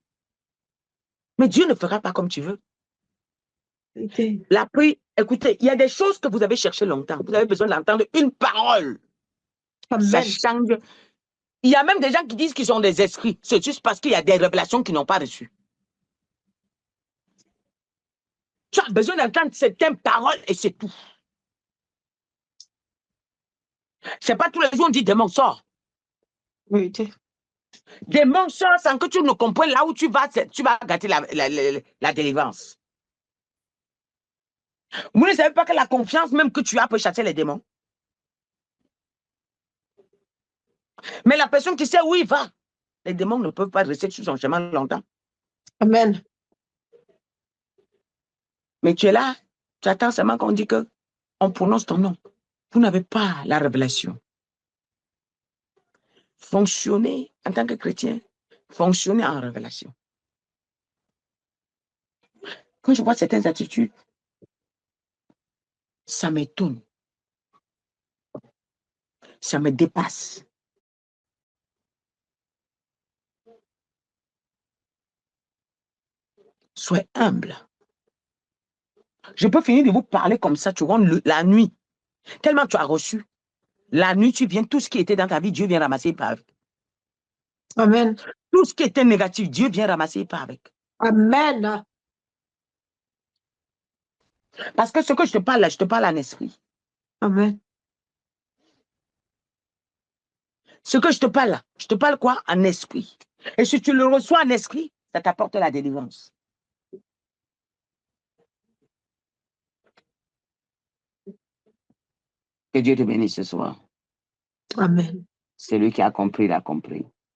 Mais Dieu ne fera pas comme tu veux. La prière, écoutez, il y a des choses que vous avez cherchées longtemps. Vous avez besoin d'entendre une parole. Amen. Ça change. Il y a même des gens qui disent qu'ils sont des esprits. C'est juste parce qu'il y a des révélations qu'ils n'ont pas reçues. Tu as besoin d'entendre certaines paroles et c'est tout. Ce n'est pas tous les jours on dit démon sort. Oui. Démon sort sans que tu ne comprennes là où tu vas gâter la délivrance. Vous ne savez pas que la confiance même que tu as peut chasser les démons. Mais la personne qui sait où il va, les démons ne peuvent pas rester sur son chemin longtemps. Amen. Mais tu es là, tu attends seulement qu'on dit qu'on prononce ton nom. Vous n'avez pas la révélation. Fonctionnez en tant que chrétien, fonctionnez en révélation. Quand je vois certaines attitudes, ça m'étonne. Ça me dépasse. Soyez humble. Je peux finir de vous parler comme ça, tu vois, la nuit. Tellement tu as reçu. La nuit, tu viens, tout ce qui était dans ta vie, Dieu vient ramasser par avec. Amen. Tout ce qui était négatif, Dieu vient ramasser par avec. Amen. Parce que ce que je te parle là, je te parle en esprit. Amen. Ce que je te parle là, je te parle quoi? En esprit. Et si tu le reçois en esprit, ça t'apporte la délivrance. Que Dieu te bénisse ce soir. Amen. Celui qui a compris, l'a compris.